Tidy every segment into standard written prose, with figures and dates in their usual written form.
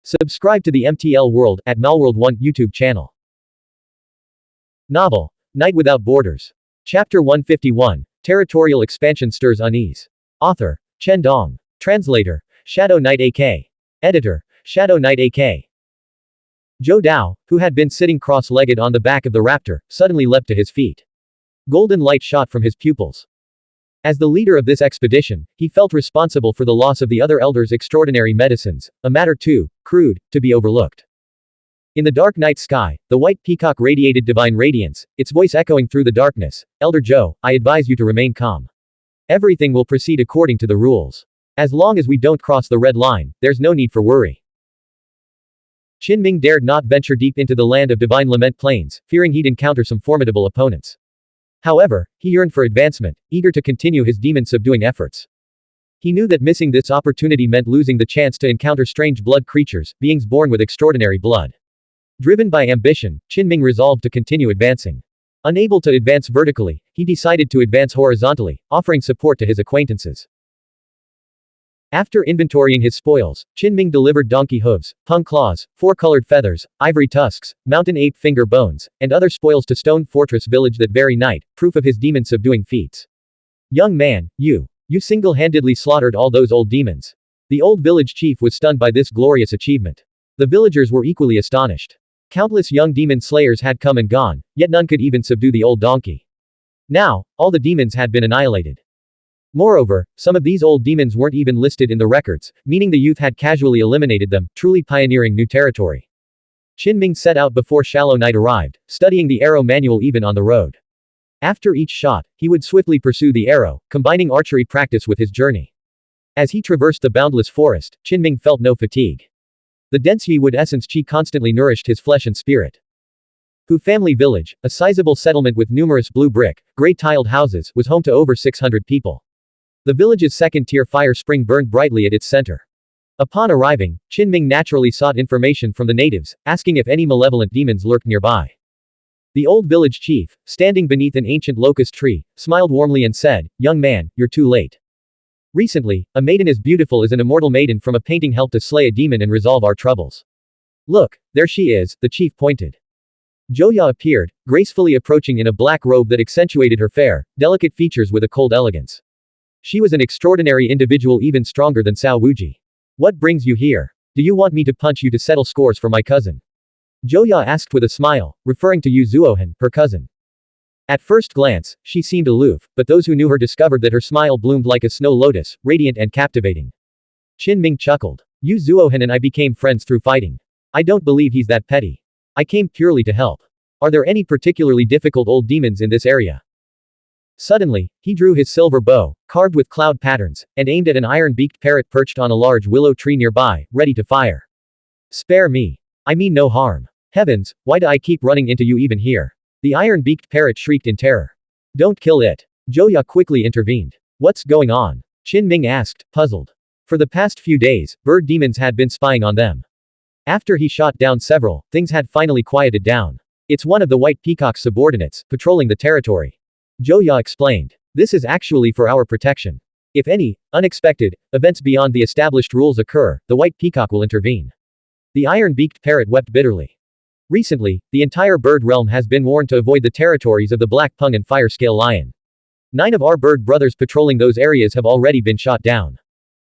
Subscribe to the MTL World at Malworld 1 YouTube channel. Novel, Night Without Borders. Chapter 151, Territorial Expansion Stirs Unease. Author, Chen Dong. Translator, Shadow Knight AK. Editor, Shadow Knight AK. Zhou Dao, who had been sitting cross-legged on the back of the raptor, suddenly leapt to his feet. Golden light shot from his pupils. As the leader of this expedition, he felt responsible for the loss of the other elders' extraordinary medicines, a matter too crude to be overlooked. In the dark night sky, the white peacock radiated divine radiance, its voice echoing through the darkness. Elder Zhou, I advise you to remain calm. Everything will proceed according to the rules. As long as we don't cross the red line, there's no need for worry. Qinming dared not venture deep into the land of divine lament plains, fearing he'd encounter some formidable opponents. However, he yearned for advancement, eager to continue his demon-subduing efforts. He knew that missing this opportunity meant losing the chance to encounter strange blood creatures, beings born with extraordinary blood. Driven by ambition, Qinming resolved to continue advancing. Unable to advance vertically, he decided to advance horizontally, offering support to his acquaintances. After inventorying his spoils, Qinming delivered donkey hooves, pung claws, four-colored feathers, ivory tusks, mountain ape finger bones, and other spoils to Stone Fortress village that very night, proof of his demon-subduing feats. Young man, you single-handedly slaughtered all those old demons. The old village chief was stunned by this glorious achievement. The villagers were equally astonished. Countless young demon slayers had come and gone, yet none could even subdue the old donkey. Now, all the demons had been annihilated. Moreover, some of these old demons weren't even listed in the records, meaning the youth had casually eliminated them, truly pioneering new territory. Qinming set out before shallow night arrived, studying the arrow manual even on the road. After each shot, he would swiftly pursue the arrow, combining archery practice with his journey. As he traversed the boundless forest, Qinming felt no fatigue. The dense wood essence qi constantly nourished his flesh and spirit. Hu Family Village, a sizable settlement with numerous blue brick, gray tiled houses, was home to over 600 people. The village's second-tier fire spring burned brightly at its center. Upon arriving, Qinming naturally sought information from the natives, asking if any malevolent demons lurked nearby. The old village chief, standing beneath an ancient locust tree, smiled warmly and said, "Young man, you're too late. Recently, a maiden as beautiful as an immortal maiden from a painting helped us slay a demon and resolve our troubles. Look, there she is," the chief pointed. Zhouya appeared, gracefully approaching in a black robe that accentuated her fair, delicate features with a cold elegance. She was an extraordinary individual, even stronger than Cao Wuji. "What brings you here? Do you want me to punch you to settle scores for my cousin?" Zhouya asked with a smile, referring to Yu Zuohan, her cousin. At first glance, she seemed aloof, but those who knew her discovered that her smile bloomed like a snow lotus, radiant and captivating. Qinming chuckled. "Yu Zuohan and I became friends through fighting. I don't believe he's that petty. I came purely to help. Are there any particularly difficult old demons in this area?" Suddenly, he drew his silver bow, carved with cloud patterns, and aimed at an iron-beaked parrot perched on a large willow tree nearby, ready to fire. "Spare me. I mean no harm. Heavens, why do I keep running into you even here?" The iron-beaked parrot shrieked in terror. "Don't kill it." Zhouya quickly intervened. "What's going on?" Qinming asked, puzzled. For the past few days, bird demons had been spying on them. After he shot down several, things had finally quieted down. "It's one of the white peacock's subordinates, patrolling the territory," Zhouya explained. "This is actually for our protection. If any unexpected events beyond the established rules occur, the white peacock will intervene." The iron-beaked parrot wept bitterly. Recently, the entire bird realm has been warned to avoid the territories of the black pung and fire-scale lion. 9 of our bird brothers patrolling those areas have already been shot down.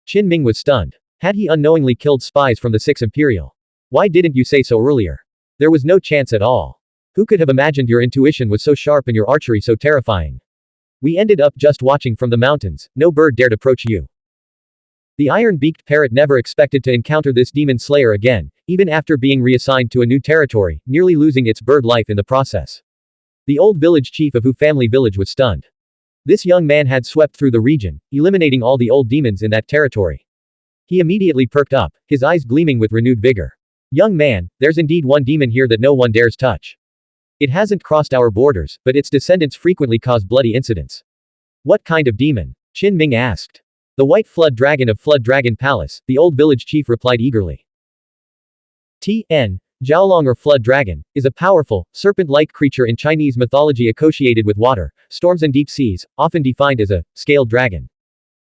Qinming was stunned. Had he unknowingly killed spies from the 6th Imperial? Why didn't you say so earlier? There was no chance at all. Who could have imagined your intuition was so sharp and your archery so terrifying? We ended up just watching from the mountains, no bird dared approach you. The iron-beaked parrot never expected to encounter this demon slayer again, even after being reassigned to a new territory, nearly losing its bird life in the process. The old village chief of Hu Family Village was stunned. This young man had swept through the region, eliminating all the old demons in that territory. He immediately perked up, his eyes gleaming with renewed vigor. "Young man, there's indeed one demon here that no one dares touch. It hasn't crossed our borders, but its descendants frequently cause bloody incidents." "What kind of demon?" Qinming asked. "The white flood dragon of Flood Dragon Palace," the old village chief replied eagerly. Tiān, Jiaolong or Flood Dragon, is a powerful, serpent-like creature in Chinese mythology associated with water, storms and deep seas, often defined as a scaled dragon.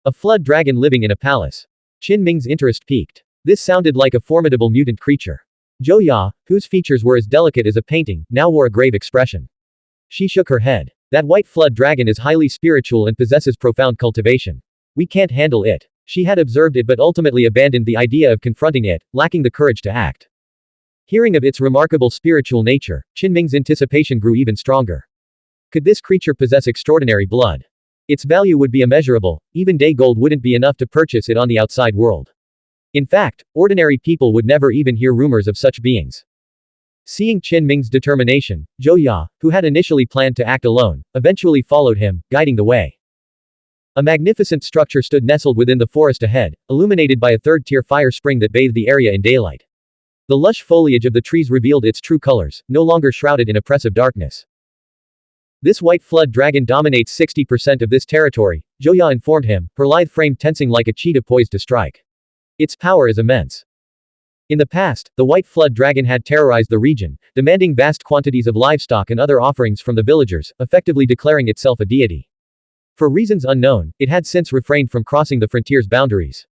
A flood dragon living in a palace. Qinming's interest peaked. This sounded like a formidable mutant creature. Zhou Ya, whose features were as delicate as a painting, now wore a grave expression. She shook her head. That white flood dragon is highly spiritual and possesses profound cultivation. We can't handle it. She had observed it but ultimately abandoned the idea of confronting it, lacking the courage to act. Hearing of its remarkable spiritual nature, Qinming's anticipation grew even stronger. Could this creature possess extraordinary blood? Its value would be immeasurable, even day gold wouldn't be enough to purchase it on the outside world. In fact, ordinary people would never even hear rumors of such beings. Seeing Qinming's determination, Zhou Ya, who had initially planned to act alone, eventually followed him, guiding the way. A magnificent structure stood nestled within the forest ahead, illuminated by a third-tier fire spring that bathed the area in daylight. The lush foliage of the trees revealed its true colors, no longer shrouded in oppressive darkness. This white flood dragon dominates 60% of this territory, Zhou Ya informed him, her lithe frame tensing like a cheetah poised to strike. Its power is immense. In the past, the white flood dragon had terrorized the region, demanding vast quantities of livestock and other offerings from the villagers, effectively declaring itself a deity. For reasons unknown, it had since refrained from crossing the frontier's boundaries.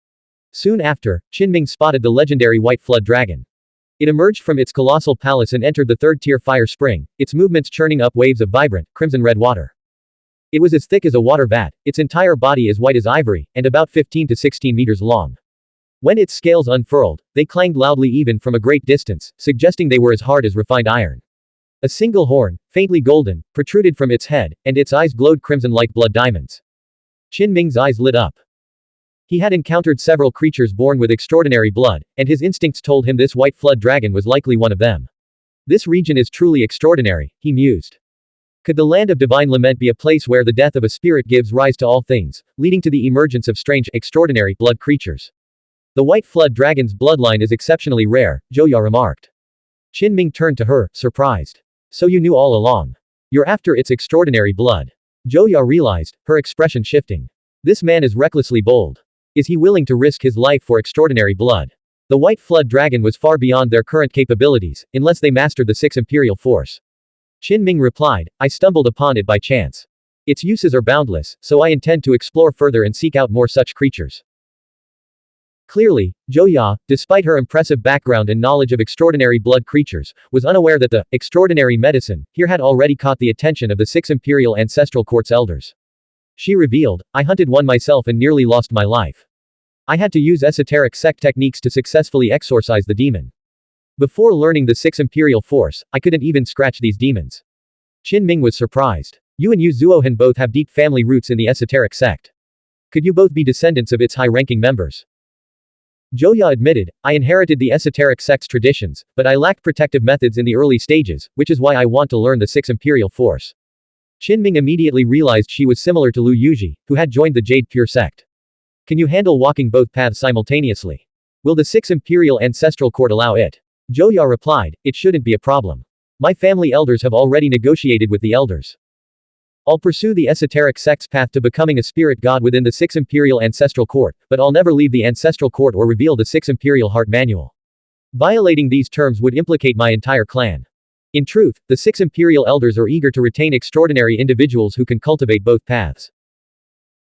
Soon after, Qinming spotted the legendary white flood dragon. It emerged from its colossal palace and entered the third-tier fire spring, its movements churning up waves of vibrant, crimson-red water. It was as thick as a water vat, its entire body as white as ivory, and about 15 to 16 meters long. When its scales unfurled, they clanged loudly even from a great distance, suggesting they were as hard as refined iron. A single horn, faintly golden, protruded from its head, and its eyes glowed crimson like blood diamonds. Qinming's eyes lit up. He had encountered several creatures born with extraordinary blood, and his instincts told him this white flood dragon was likely one of them. This region is truly extraordinary, he mused. Could the land of divine lament be a place where the death of a spirit gives rise to all things, leading to the emergence of strange, extraordinary blood creatures? The white flood dragon's bloodline is exceptionally rare, Zhou Ya remarked. Qinming turned to her, surprised. So you knew all along. You're after its extraordinary blood. Zhou Ya realized, her expression shifting. This man is recklessly bold. Is he willing to risk his life for extraordinary blood? The white flood dragon was far beyond their current capabilities, unless they mastered the Six Imperial Force. Qinming replied, I stumbled upon it by chance. Its uses are boundless, so I intend to explore further and seek out more such creatures. Clearly, Zhou Ya, despite her impressive background and knowledge of extraordinary blood creatures, was unaware that the extraordinary medicine here had already caught the attention of the Six Imperial Ancestral Court's elders. She revealed, I hunted one myself and nearly lost my life. I had to use esoteric sect techniques to successfully exorcise the demon. Before learning the Six Imperial Force, I couldn't even scratch these demons. Qinming was surprised. You and Yu Zuohan both have deep family roots in the esoteric sect. Could you both be descendants of its high-ranking members? Zhou Ya admitted, I inherited the esoteric sect's traditions, but I lacked protective methods in the early stages, which is why I want to learn the Six Imperial Force. Qinming immediately realized she was similar to Lu Yuji, who had joined the Jade Pure sect. Can you handle walking both paths simultaneously? Will the Six Imperial Ancestral Court allow it? Zhou Ya replied, it shouldn't be a problem. My family elders have already negotiated with the elders. I'll pursue the esoteric sect's path to becoming a spirit god within the Six Imperial Ancestral Court, but I'll never leave the Ancestral Court or reveal the Six Imperial Heart Manual. Violating these terms would implicate my entire clan. In truth, the Six Imperial Elders are eager to retain extraordinary individuals who can cultivate both paths.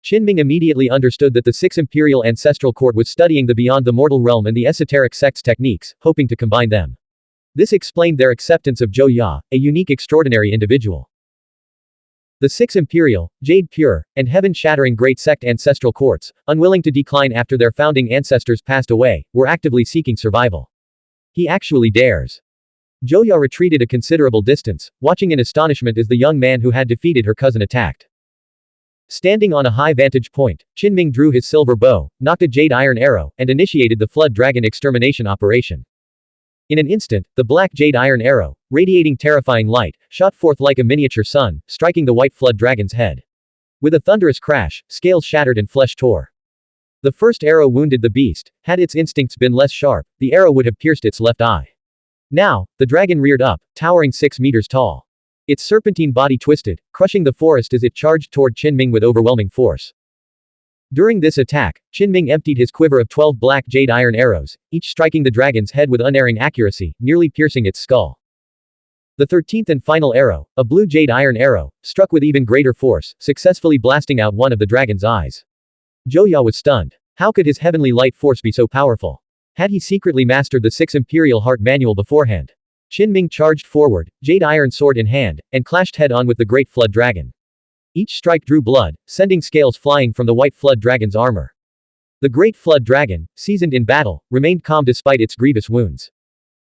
Qinming immediately understood that the Six Imperial Ancestral Court was studying the beyond the mortal realm and the esoteric sect's techniques, hoping to combine them. This explained their acceptance of Zhou Ya, a unique extraordinary individual. The Six Imperial, Jade Pure, and Heaven-Shattering Great Sect Ancestral Courts, unwilling to decline after their founding ancestors passed away, were actively seeking survival. He actually dares. Zhou Ya retreated a considerable distance, watching in astonishment as the young man who had defeated her cousin attacked. Standing on a high vantage point, Qinming drew his silver bow, knocked a jade iron arrow, and initiated the flood dragon extermination operation. In an instant, the black jade iron arrow, radiating terrifying light, shot forth like a miniature sun, striking the white flood dragon's head. With a thunderous crash, scales shattered and flesh tore. The first arrow wounded the beast. Had its instincts been less sharp, the arrow would have pierced its left eye. Now, the dragon reared up, towering 6 meters tall. Its serpentine body twisted, crushing the forest as it charged toward Qinming with overwhelming force. During this attack, Qinming emptied his quiver of 12 black jade iron arrows, each striking the dragon's head with unerring accuracy, nearly piercing its skull. The 13th and final arrow, a blue jade iron arrow, struck with even greater force, successfully blasting out one of the dragon's eyes. Zhou Ya was stunned. How could his heavenly light force be so powerful? Had he secretly mastered the 6 Imperial Heart Manual beforehand? Qinming charged forward, jade iron sword in hand, and clashed head-on with the Great Flood Dragon. Each strike drew blood, sending scales flying from the White Flood Dragon's armor. The Great Flood Dragon, seasoned in battle, remained calm despite its grievous wounds.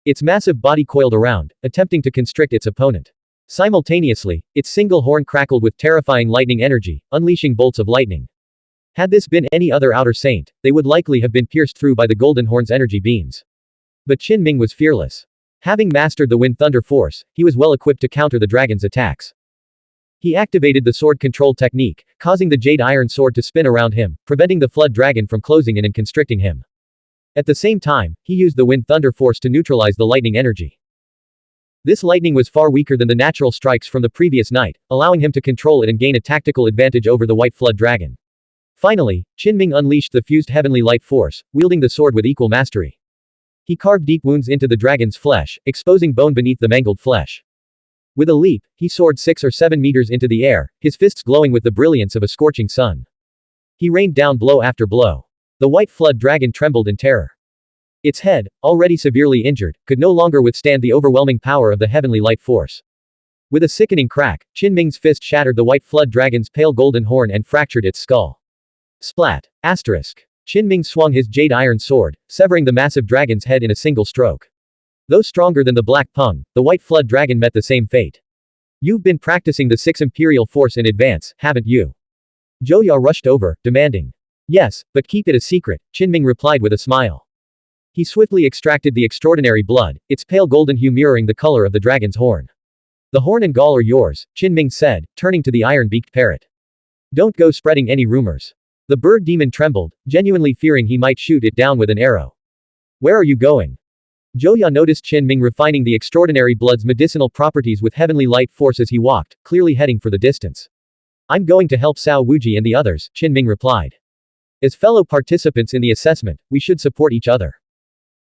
Its massive body coiled around, attempting to constrict its opponent. Simultaneously, its single horn crackled with terrifying lightning energy, unleashing bolts of lightning. Had this been any other outer saint, they would likely have been pierced through by the Golden Horn's energy beams. But Qinming was fearless. Having mastered the Wind Thunder Force, he was well equipped to counter the dragon's attacks. He activated the sword control technique, causing the jade iron sword to spin around him, preventing the flood dragon from closing in and constricting him. At the same time, he used the Wind Thunder Force to neutralize the lightning energy. This lightning was far weaker than the natural strikes from the previous night, allowing him to control it and gain a tactical advantage over the White Flood Dragon. Finally, Qinming unleashed the fused heavenly light force, wielding the sword with equal mastery. He carved deep wounds into the dragon's flesh, exposing bone beneath the mangled flesh. With a leap, he soared 6 or 7 meters into the air, his fists glowing with the brilliance of a scorching sun. He rained down blow after blow. The White Flood Dragon trembled in terror. Its head, already severely injured, could no longer withstand the overwhelming power of the heavenly light force. With a sickening crack, Qinming's fist shattered the White Flood Dragon's pale golden horn and fractured its skull. Splat. Asterisk. Qinming swung his jade iron sword, severing the massive dragon's head in a single stroke. Though stronger than the Black Pung, the White Flood Dragon met the same fate. You've been practicing the 6 Imperial Force in advance, haven't you? Zhou Ya rushed over, demanding. Yes, but keep it a secret, Qinming replied with a smile. He swiftly extracted the extraordinary blood, its pale golden hue mirroring the color of the dragon's horn. The horn and gall are yours, Qinming said, turning to the iron-beaked parrot. Don't go spreading any rumors. The bird demon trembled, genuinely fearing he might shoot it down with an arrow. Where are you going? Zhou Ya noticed Qinming refining the extraordinary blood's medicinal properties with heavenly light force as he walked, clearly heading for the distance. I'm going to help Cao Wuji and the others, Qinming replied. As fellow participants in the assessment, we should support each other.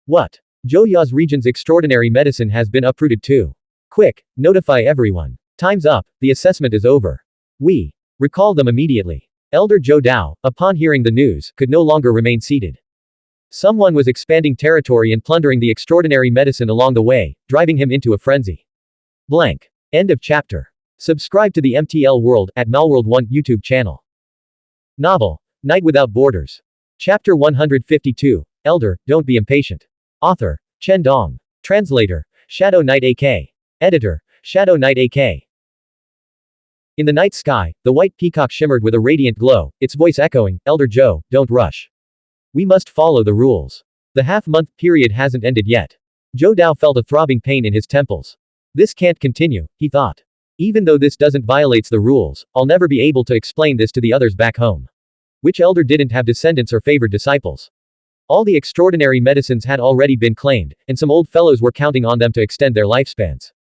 What? Zhou Ya's region's extraordinary medicine has been uprooted too. Quick, notify everyone. Time's up, the assessment is over. We recall them immediately. Elder Zhou Dao, upon hearing the news, could no longer remain seated. Someone was expanding territory and plundering the extraordinary medicine along the way, driving him into a frenzy. Blank. End of chapter. Subscribe to the MTL World at Malworld 1 YouTube channel. Novel. Night Without Borders. Chapter 152. Elder, Don't Be Impatient. Author, Chen Dong. Translator, Shadow Knight AK. Editor, Shadow Knight AK. In the night sky, the white peacock shimmered with a radiant glow, its voice echoing, Elder Zhou, don't rush. We must follow the rules. The half-month period hasn't ended yet. Zhou Dao felt a throbbing pain in his temples. This can't continue, he thought. Even though this doesn't violates the rules, I'll never be able to explain this to the others back home. Which elder didn't have descendants or favored disciples? All the extraordinary medicines had already been claimed, and some old fellows were counting on them to extend their lifespans.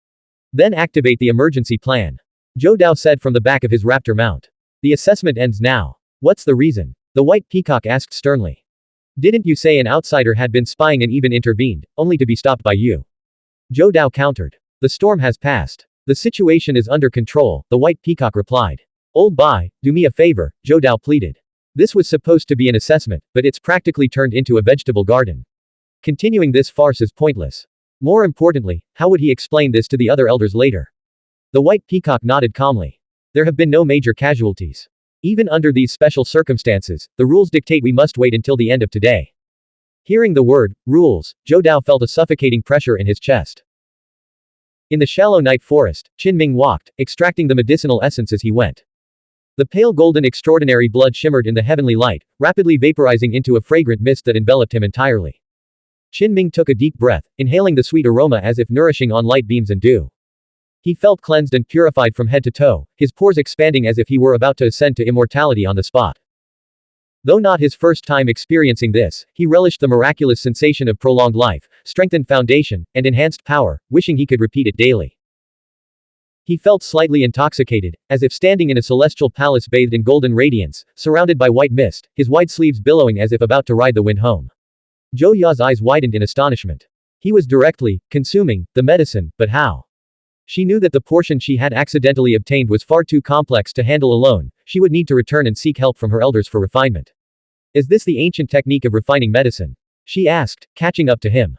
Then activate the emergency plan. Zhou Dao said from the back of his raptor mount. The assessment ends now. What's the reason? The white peacock asked sternly. Didn't you say an outsider had been spying and even intervened, only to be stopped by you? Zhou Dao countered. The storm has passed. The situation is under control, the white peacock replied. Old Bai, do me a favor, Zhou Dao pleaded. This was supposed to be an assessment, but it's practically turned into a vegetable garden. Continuing this farce is pointless. More importantly, how would he explain this to the other elders later? The white peacock nodded calmly. There have been no major casualties. Even under these special circumstances, the rules dictate we must wait until the end of today. Hearing the word, rules, Zhou Dao felt a suffocating pressure in his chest. In the shallow night forest, Qinming walked, extracting the medicinal essence as he went. The pale golden extraordinary blood shimmered in the heavenly light, rapidly vaporizing into a fragrant mist that enveloped him entirely. Qinming took a deep breath, inhaling the sweet aroma as if nourishing on light beams and dew. He felt cleansed and purified from head to toe, his pores expanding as if he were about to ascend to immortality on the spot. Though not his first time experiencing this, he relished the miraculous sensation of prolonged life, strengthened foundation, and enhanced power, wishing he could repeat it daily. He felt slightly intoxicated, as if standing in a celestial palace bathed in golden radiance, surrounded by white mist, his wide sleeves billowing as if about to ride the wind home. Zhou Ya's eyes widened in astonishment. He was directly consuming the medicine, but how? She knew that the portion she had accidentally obtained was far too complex to handle alone, she would need to return and seek help from her elders for refinement. Is this the ancient technique of refining medicine? She asked, catching up to him.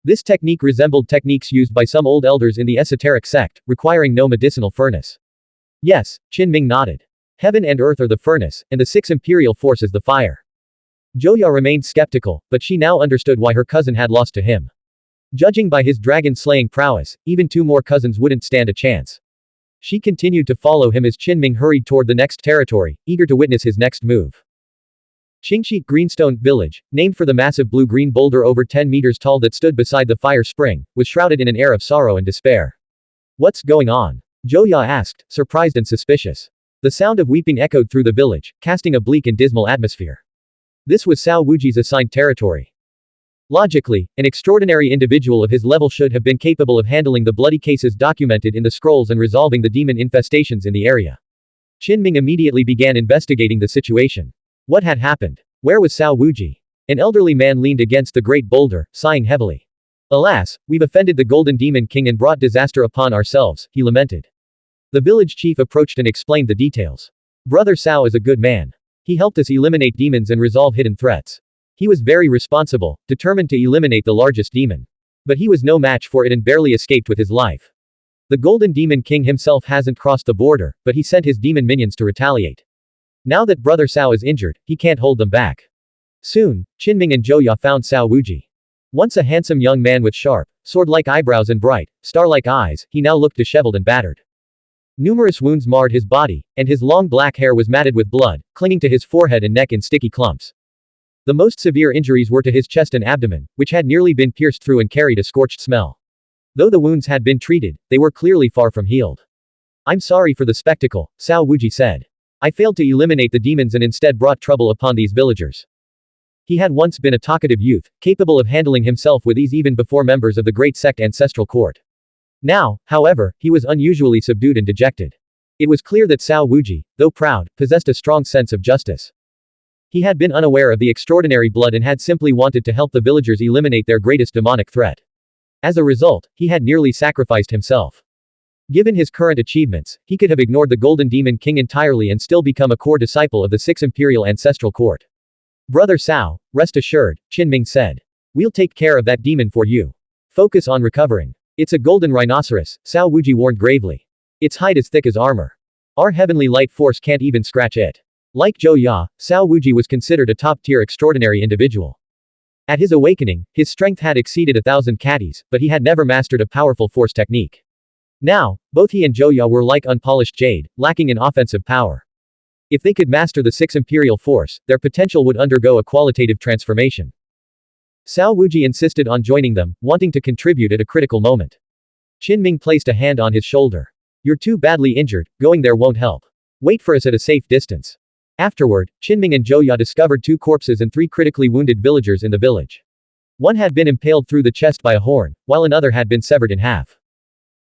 This technique resembled techniques used by some old elders in the esoteric sect, requiring no medicinal furnace. Yes, Qinming nodded. Heaven and earth are the furnace, and the six imperial force is the fire. Zhouya remained skeptical, but she now understood why her cousin had lost to him. Judging by his dragon-slaying prowess, even two more cousins wouldn't stand a chance. She continued to follow him as Qinming hurried toward the next territory, eager to witness his next move. Qingxi Greenstone Village, named for the massive blue-green boulder over 10 meters tall that stood beside the fire spring, was shrouded in an air of sorrow and despair. What's going on? Zhouya asked, surprised and suspicious. The sound of weeping echoed through the village, casting a bleak and dismal atmosphere. This was Cao Wuji's assigned territory. Logically, an extraordinary individual of his level should have been capable of handling the bloody cases documented in the scrolls and resolving the demon infestations in the area. Qinming immediately began investigating the situation. What had happened? Where was Cao Wuji? An elderly man leaned against the great boulder, sighing heavily. Alas, we've offended the Golden Demon King and brought disaster upon ourselves, he lamented. The village chief approached and explained the details. Brother Cao is a good man. He helped us eliminate demons and resolve hidden threats. He was very responsible, determined to eliminate the largest demon. But he was no match for it and barely escaped with his life. The Golden Demon King himself hasn't crossed the border, but he sent his demon minions to retaliate. Now that Brother Cao is injured, he can't hold them back. Soon, Qinming and Zhouya found Cao Wuji. Once a handsome young man with sharp, sword-like eyebrows and bright, star-like eyes, he now looked disheveled and battered. Numerous wounds marred his body, and his long black hair was matted with blood, clinging to his forehead and neck in sticky clumps. The most severe injuries were to his chest and abdomen, which had nearly been pierced through and carried a scorched smell. Though the wounds had been treated, they were clearly far from healed. I'm sorry for the spectacle, Cao Wuji said. I failed to eliminate the demons and instead brought trouble upon these villagers. He had once been a talkative youth, capable of handling himself with ease even before members of the great sect Ancestral Court. Now, however, he was unusually subdued and dejected. It was clear that Cao Wuji, though proud, possessed a strong sense of justice. He had been unaware of the extraordinary blood and had simply wanted to help the villagers eliminate their greatest demonic threat. As a result, he had nearly sacrificed himself. Given his current achievements, he could have ignored the Golden Demon King entirely and still become a core disciple of the Six Imperial Ancestral Court. Brother Cao, rest assured, Qinming said. We'll take care of that demon for you. Focus on recovering. It's a golden rhinoceros, Cao Wuji warned gravely. Its hide is thick as armor. Our heavenly light force can't even scratch it. Like Zhouya, Cao Wuji was considered a top-tier extraordinary individual. At his awakening, his strength had exceeded 1,000 catties, but he had never mastered a powerful force technique. Now, both he and Zhouya were like unpolished jade, lacking in offensive power. If they could master the Six Imperial Force, their potential would undergo a qualitative transformation. Cao Wuji insisted on joining them, wanting to contribute at a critical moment. Qinming placed a hand on his shoulder. You're too badly injured, going there won't help. Wait for us at a safe distance. Afterward, Qinming and Zhouya discovered 2 corpses and 3 critically wounded villagers in the village. One had been impaled through the chest by a horn, while another had been severed in half.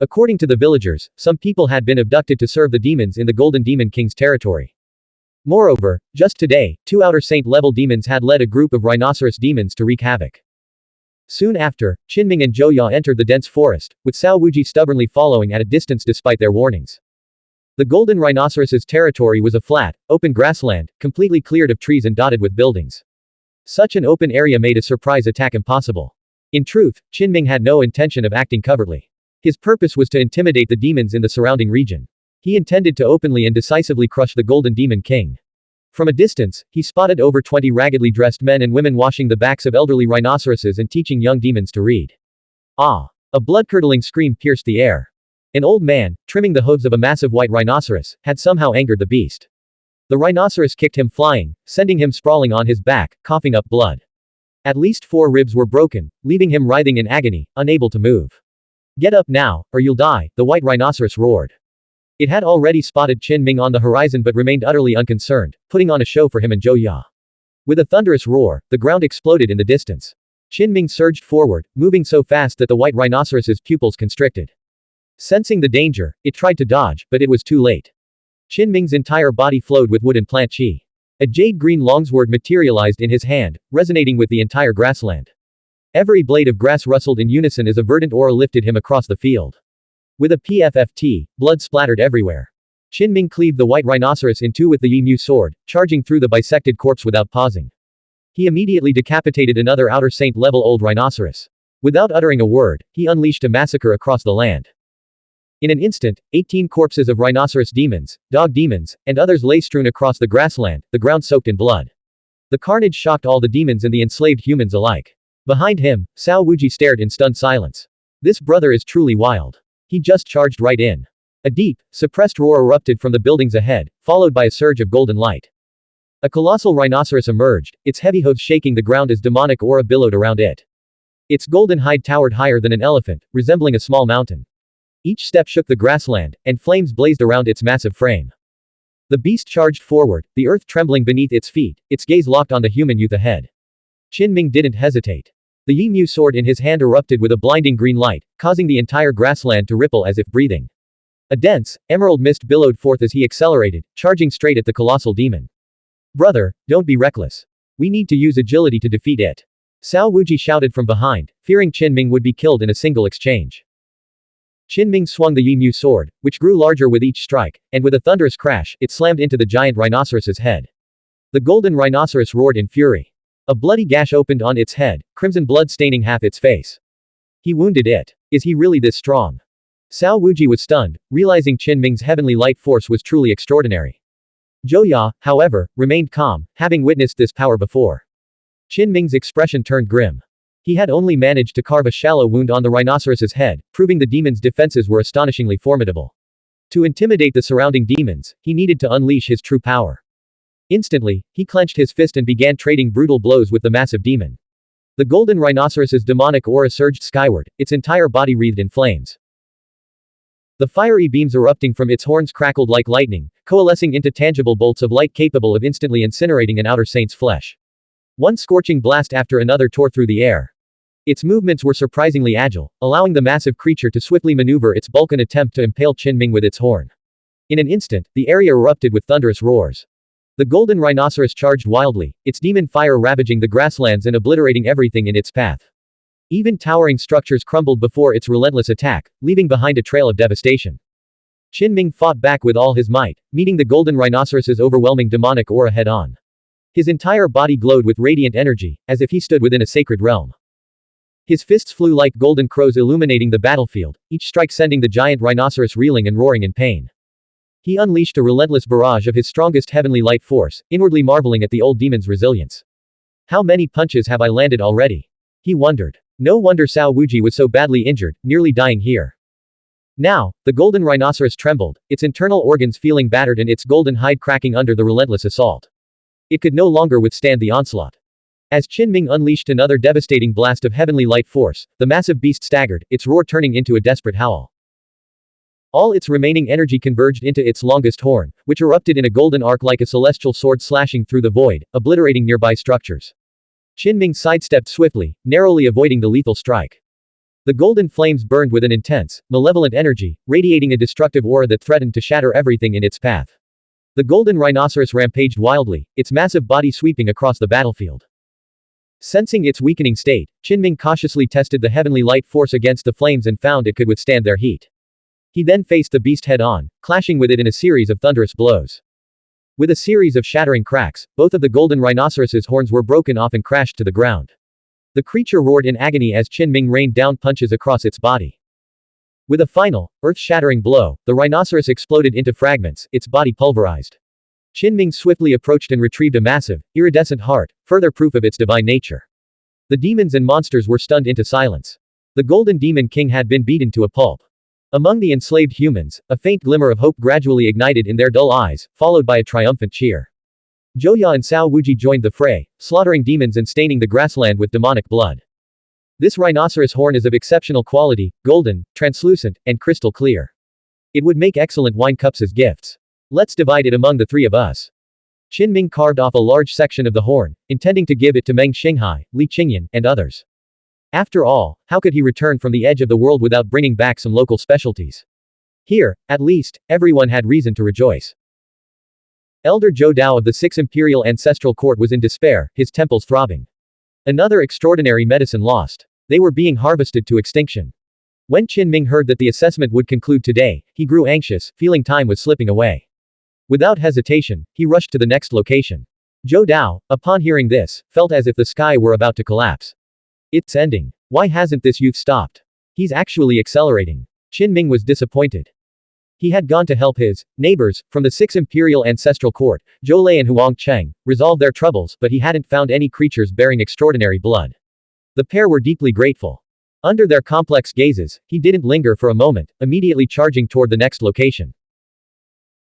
According to the villagers, some people had been abducted to serve the demons in the Golden Demon King's territory. Moreover, just today, 2 outer saint-level demons had led a group of rhinoceros demons to wreak havoc. Soon after, Qinming and Zhouya entered the dense forest, with Cao Wuji stubbornly following at a distance despite their warnings. The golden rhinoceros's territory was a flat, open grassland, completely cleared of trees and dotted with buildings. Such an open area made a surprise attack impossible. In truth, Qinming had no intention of acting covertly. His purpose was to intimidate the demons in the surrounding region. He intended to openly and decisively crush the Golden Demon King. From a distance, he spotted over 20 raggedly dressed men and women washing the backs of elderly rhinoceroses and teaching young demons to read. Ah! A blood-curdling scream pierced the air. An old man, trimming the hooves of a massive white rhinoceros, had somehow angered the beast. The rhinoceros kicked him flying, sending him sprawling on his back, coughing up blood. At least 4 ribs were broken, leaving him writhing in agony, unable to move. Get up now, or you'll die, the white rhinoceros roared. It had already spotted Qinming on the horizon but remained utterly unconcerned, putting on a show for him and Zhouya. With a thunderous roar, the ground exploded in the distance. Qinming surged forward, moving so fast that the white rhinoceros's pupils constricted. Sensing the danger, it tried to dodge, but it was too late. Qinming's entire body flowed with wood and plant chi. A jade-green longsword materialized in his hand, resonating with the entire grassland. Every blade of grass rustled in unison as a verdant aura lifted him across the field. With a PFFT, blood splattered everywhere. Qinming cleaved the white rhinoceros in 2 with the Yi Mu sword, charging through the bisected corpse without pausing. He immediately decapitated another outer saint-level old rhinoceros. Without uttering a word, he unleashed a massacre across the land. In an instant, 18 corpses of rhinoceros demons, dog demons, and others lay strewn across the grassland, the ground soaked in blood. The carnage shocked all the demons and the enslaved humans alike. Behind him, Cao Wuji stared in stunned silence. This brother is truly wild. He just charged right in. A deep, suppressed roar erupted from the buildings ahead, followed by a surge of golden light. A colossal rhinoceros emerged, its heavy hooves shaking the ground as demonic aura billowed around it. Its golden hide towered higher than an elephant, resembling a small mountain. Each step shook the grassland, and flames blazed around its massive frame. The beast charged forward, the earth trembling beneath its feet, its gaze locked on the human youth ahead. Qin Ming didn't hesitate. The Yi-Mu sword in his hand erupted with a blinding green light, causing the entire grassland to ripple as if breathing. A dense, emerald mist billowed forth as he accelerated, charging straight at the colossal demon. Brother, don't be reckless. We need to use agility to defeat it. Cao Wuji shouted from behind, fearing Qin Ming would be killed in a single exchange. Qin Ming swung the Yi-Mu sword, which grew larger with each strike, and with a thunderous crash, it slammed into the giant rhinoceros's head. The golden rhinoceros roared in fury. A bloody gash opened on its head, crimson blood staining half its face. He wounded it. Is he really this strong? Cao Wuji was stunned, realizing Qin Ming's heavenly light force was truly extraordinary. Zhou Ya, however, remained calm, having witnessed this power before. Qin Ming's expression turned grim. He had only managed to carve a shallow wound on the rhinoceros's head, proving the demon's defenses were astonishingly formidable. To intimidate the surrounding demons, he needed to unleash his true power. Instantly, he clenched his fist and began trading brutal blows with the massive demon. The golden rhinoceros's demonic aura surged skyward, its entire body wreathed in flames. The fiery beams erupting from its horns crackled like lightning, coalescing into tangible bolts of light capable of instantly incinerating an outer saint's flesh. One scorching blast after another tore through the air. Its movements were surprisingly agile, allowing the massive creature to swiftly maneuver its bulk and attempt to impale Qin Ming with its horn. In an instant, the area erupted with thunderous roars. The golden rhinoceros charged wildly, its demon fire ravaging the grasslands and obliterating everything in its path. Even towering structures crumbled before its relentless attack, leaving behind a trail of devastation. Qin Ming fought back with all his might, meeting the golden rhinoceros's overwhelming demonic aura head-on. His entire body glowed with radiant energy, as if he stood within a sacred realm. His fists flew like golden crows illuminating the battlefield, each strike sending the giant rhinoceros reeling and roaring in pain. He unleashed a relentless barrage of his strongest heavenly light force, inwardly marveling at the old demon's resilience. How many punches have I landed already? He wondered. No wonder Cao Wuji was so badly injured, nearly dying here. Now, the golden rhinoceros trembled, its internal organs feeling battered and its golden hide cracking under the relentless assault. It could no longer withstand the onslaught. As Qin Ming unleashed another devastating blast of heavenly light force, the massive beast staggered, its roar turning into a desperate howl. All its remaining energy converged into its longest horn, which erupted in a golden arc like a celestial sword slashing through the void, obliterating nearby structures. Qin Ming sidestepped swiftly, narrowly avoiding the lethal strike. The golden flames burned with an intense, malevolent energy, radiating a destructive aura that threatened to shatter everything in its path. The golden rhinoceros rampaged wildly, its massive body sweeping across the battlefield. Sensing its weakening state, Qin Ming cautiously tested the heavenly light force against the flames and found it could withstand their heat. He then faced the beast head-on, clashing with it in a series of thunderous blows. With a series of shattering cracks, both of the golden rhinoceros's horns were broken off and crashed to the ground. The creature roared in agony as Qin Ming rained down punches across its body. With a final, earth-shattering blow, the rhinoceros exploded into fragments, its body pulverized. Qin Ming swiftly approached and retrieved a massive, iridescent heart, further proof of its divine nature. The demons and monsters were stunned into silence. The Golden Demon King had been beaten to a pulp. Among the enslaved humans, a faint glimmer of hope gradually ignited in their dull eyes, followed by a triumphant cheer. Zhou Ya and Cao Wuji joined the fray, slaughtering demons and staining the grassland with demonic blood. This rhinoceros horn is of exceptional quality, golden, translucent, and crystal clear. It would make excellent wine cups as gifts. Let's divide it among the three of us. Qin Ming carved off a large section of the horn, intending to give it to Meng Xinghai, Li Qingyan, and others. After all, how could he return from the edge of the world without bringing back some local specialties? Here, at least, everyone had reason to rejoice. Elder Zhou Dao of the 6th Imperial Ancestral Court was in despair, his temples throbbing. Another extraordinary medicine lost. They were being harvested to extinction. When Qin Ming heard that the assessment would conclude today, he grew anxious, feeling time was slipping away. Without hesitation, he rushed to the next location. Zhou Dao, upon hearing this, felt as if the sky were about to collapse. It's ending. Why hasn't this youth stopped? He's actually accelerating. Qin Ming was disappointed. He had gone to help his neighbors from the Sixth Imperial Ancestral Court, Zhou Lei and Huang Cheng, resolve their troubles, but he hadn't found any creatures bearing extraordinary blood. The pair were deeply grateful. Under their complex gazes, he didn't linger for a moment, immediately charging toward the next location.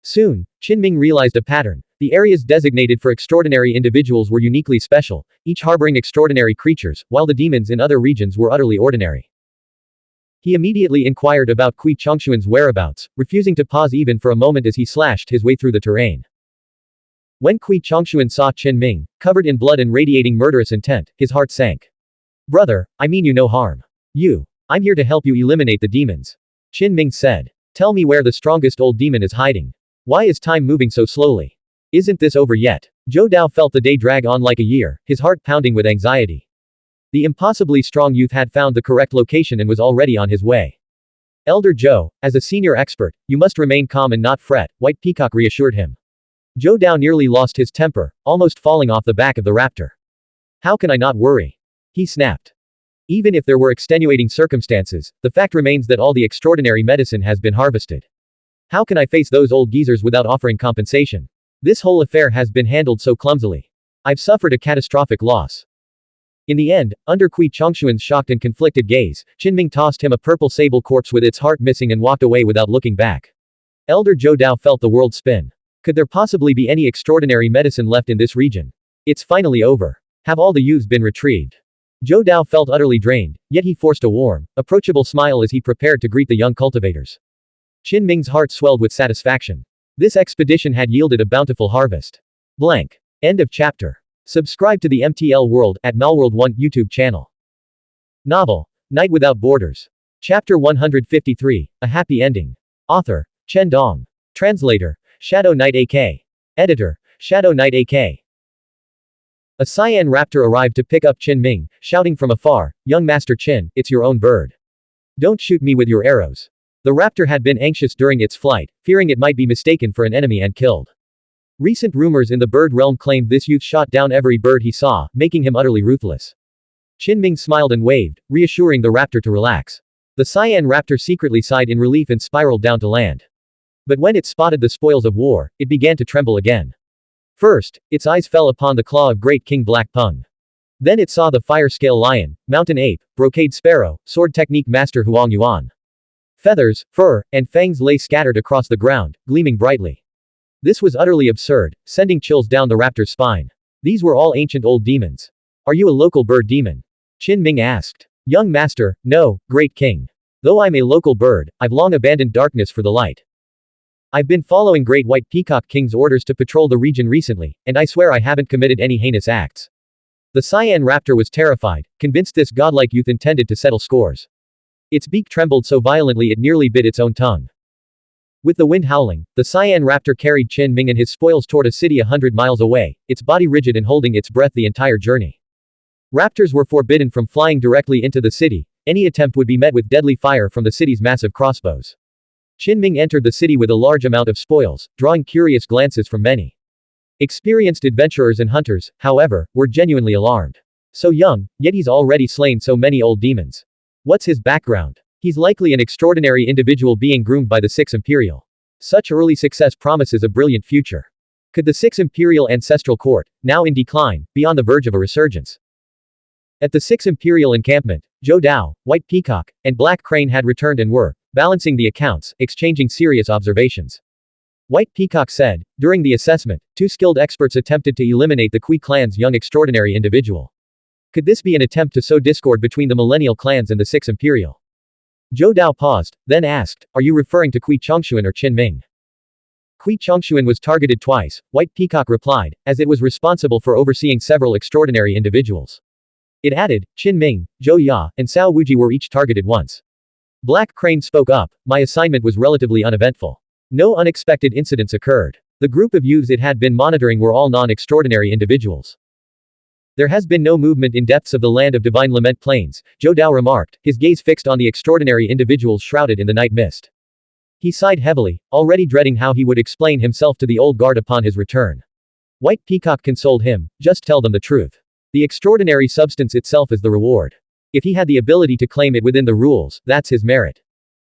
Soon, Qin Ming realized a pattern. The areas designated for extraordinary individuals were uniquely special, each harboring extraordinary creatures, while the demons in other regions were utterly ordinary. He immediately inquired about Kui Chongshuan's whereabouts, refusing to pause even for a moment as he slashed his way through the terrain. When Kui Chongshuan saw Qin Ming, covered in blood and radiating murderous intent, his heart sank. Brother, I mean you no harm. I'm here to help you eliminate the demons. Qin Ming said. Tell me where the strongest old demon is hiding. Why is time moving so slowly? Isn't this over yet? Zhou Dao felt the day drag on like a year, his heart pounding with anxiety. The impossibly strong youth had found the correct location and was already on his way. Elder Zhou, as a senior expert, you must remain calm and not fret, White Peacock reassured him. Zhou Dao nearly lost his temper, almost falling off the back of the raptor. How can I not worry? He snapped. Even if there were extenuating circumstances, the fact remains that all the extraordinary medicine has been harvested. How can I face those old geezers without offering compensation? This whole affair has been handled so clumsily. I've suffered a catastrophic loss. In the end, under Kui Chongshuan's shocked and conflicted gaze, Qin Ming tossed him a purple sable corpse with its heart missing and walked away without looking back. Elder Zhou Dao felt the world spin. Could there possibly be any extraordinary medicine left in this region? It's finally over. Have all the youths been retrieved? Zhou Dao felt utterly drained, yet he forced a warm, approachable smile as he prepared to greet the young cultivators. Qin Ming's heart swelled with satisfaction. This expedition had yielded a bountiful harvest. Blank. End of chapter. Subscribe to the MTL World at Malworld 1 YouTube channel. Novel, Night Without Borders. Chapter 153, A Happy Ending. Author, Chen Dong. Translator, Shadow Knight AK. Editor, Shadow Knight AK. A cyan raptor arrived to pick up Qin Ming, shouting from afar, Young Master Qin, it's your own bird. Don't shoot me with your arrows. The raptor had been anxious during its flight, fearing it might be mistaken for an enemy and killed. Recent rumors in the bird realm claimed this youth shot down every bird he saw, making him utterly ruthless. Qin Ming smiled and waved, reassuring the raptor to relax. The cyan raptor secretly sighed in relief and spiraled down to land. But when it spotted the spoils of war, it began to tremble again. First, its eyes fell upon the claw of Great King Black Pung. Then it saw the fire-scale lion, mountain ape, brocade sparrow, sword technique master Huang Yuan. Feathers, fur, and fangs lay scattered across the ground, gleaming brightly. This was utterly absurd, sending chills down the raptor's spine. These were all ancient old demons. Are you a local bird demon? Qin Ming asked. Young master, no, great king. Though I'm a local bird, I've long abandoned darkness for the light. I've been following Great White Peacock King's orders to patrol the region recently, and I swear I haven't committed any heinous acts. The cyan raptor was terrified, convinced this godlike youth intended to settle scores. Its beak trembled so violently it nearly bit its own tongue. With the wind howling, the cyan raptor carried Qin Ming and his spoils toward a city 100 miles away, its body rigid and holding its breath the entire journey. Raptors were forbidden from flying directly into the city. Any attempt would be met with deadly fire from the city's massive crossbows. Qin Ming entered the city with a large amount of spoils, drawing curious glances from many. Experienced adventurers and hunters, however, were genuinely alarmed. So young, yet he's already slain so many old demons. What's his background? He's likely an extraordinary individual being groomed by the Sixth Imperial. Such early success promises a brilliant future. Could the Sixth Imperial Ancestral Court, now in decline, be on the verge of a resurgence? At the Sixth Imperial encampment, Zhou Dao, White Peacock, and Black Crane had returned and were balancing the accounts, exchanging serious observations. White Peacock said, during the assessment, 2 skilled experts attempted to eliminate the Kui clan's young extraordinary individual. Could this be an attempt to sow discord between the millennial clans and the Sixth Imperial? Zhou Dao paused, then asked, are you referring to Kui Chongshuan or Qin Ming? Kui Chongshuan was targeted twice, White Peacock replied, as it was responsible for overseeing several extraordinary individuals. It added, Qin Ming, Zhou Ya, and Cao Wuji were each targeted once. Black Crane spoke up, my assignment was relatively uneventful. No unexpected incidents occurred. The group of youths it had been monitoring were all non-extraordinary individuals. There has been no movement in depths of the land of divine lament plains, Zhou Dao remarked, his gaze fixed on the extraordinary individuals shrouded in the night mist. He sighed heavily, already dreading how he would explain himself to the old guard upon his return. White Peacock consoled him, just tell them the truth. The extraordinary substance itself is the reward. If he had the ability to claim it within the rules, that's his merit.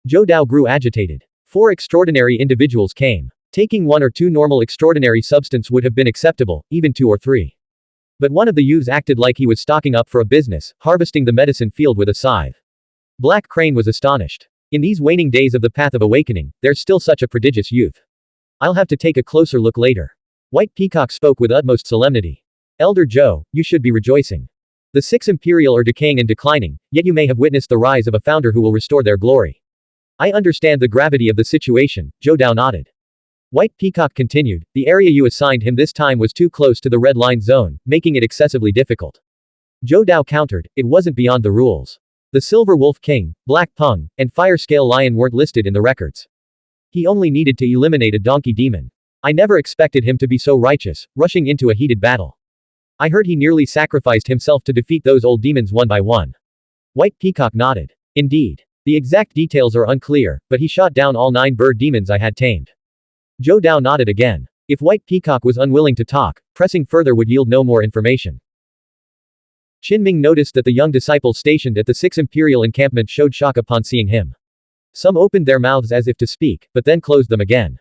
Zhou Dao grew agitated. 4 extraordinary individuals came. Taking 1 or 2 normal extraordinary substance would have been acceptable, even 2 or 3. But one of the youths acted like he was stocking up for a business, harvesting the medicine field with a scythe. Black Crane was astonished. In these waning days of the Path of Awakening, there's still such a prodigious youth. I'll have to take a closer look later. White Peacock spoke with utmost solemnity. Elder Zhou, you should be rejoicing. The 6 Imperial are decaying and declining, yet you may have witnessed the rise of a founder who will restore their glory. I understand the gravity of the situation, Zhou Dao nodded. White Peacock continued, the area you assigned him this time was too close to the red line zone, making it excessively difficult. Zhou Dao countered, it wasn't beyond the rules. The Silver Wolf King, Black Pung, and Fire Scale Lion weren't listed in the records. He only needed to eliminate a donkey demon. I never expected him to be so righteous, rushing into a heated battle. I heard he nearly sacrificed himself to defeat those old demons one by one. White Peacock nodded. Indeed. The exact details are unclear, but he shot down all 9 bird demons I had tamed. Zhou Dao nodded again. If White Peacock was unwilling to talk, pressing further would yield no more information. Qinming noticed that the young disciples stationed at the 6 Imperial encampment showed shock upon seeing him. Some opened their mouths as if to speak, but then closed them again.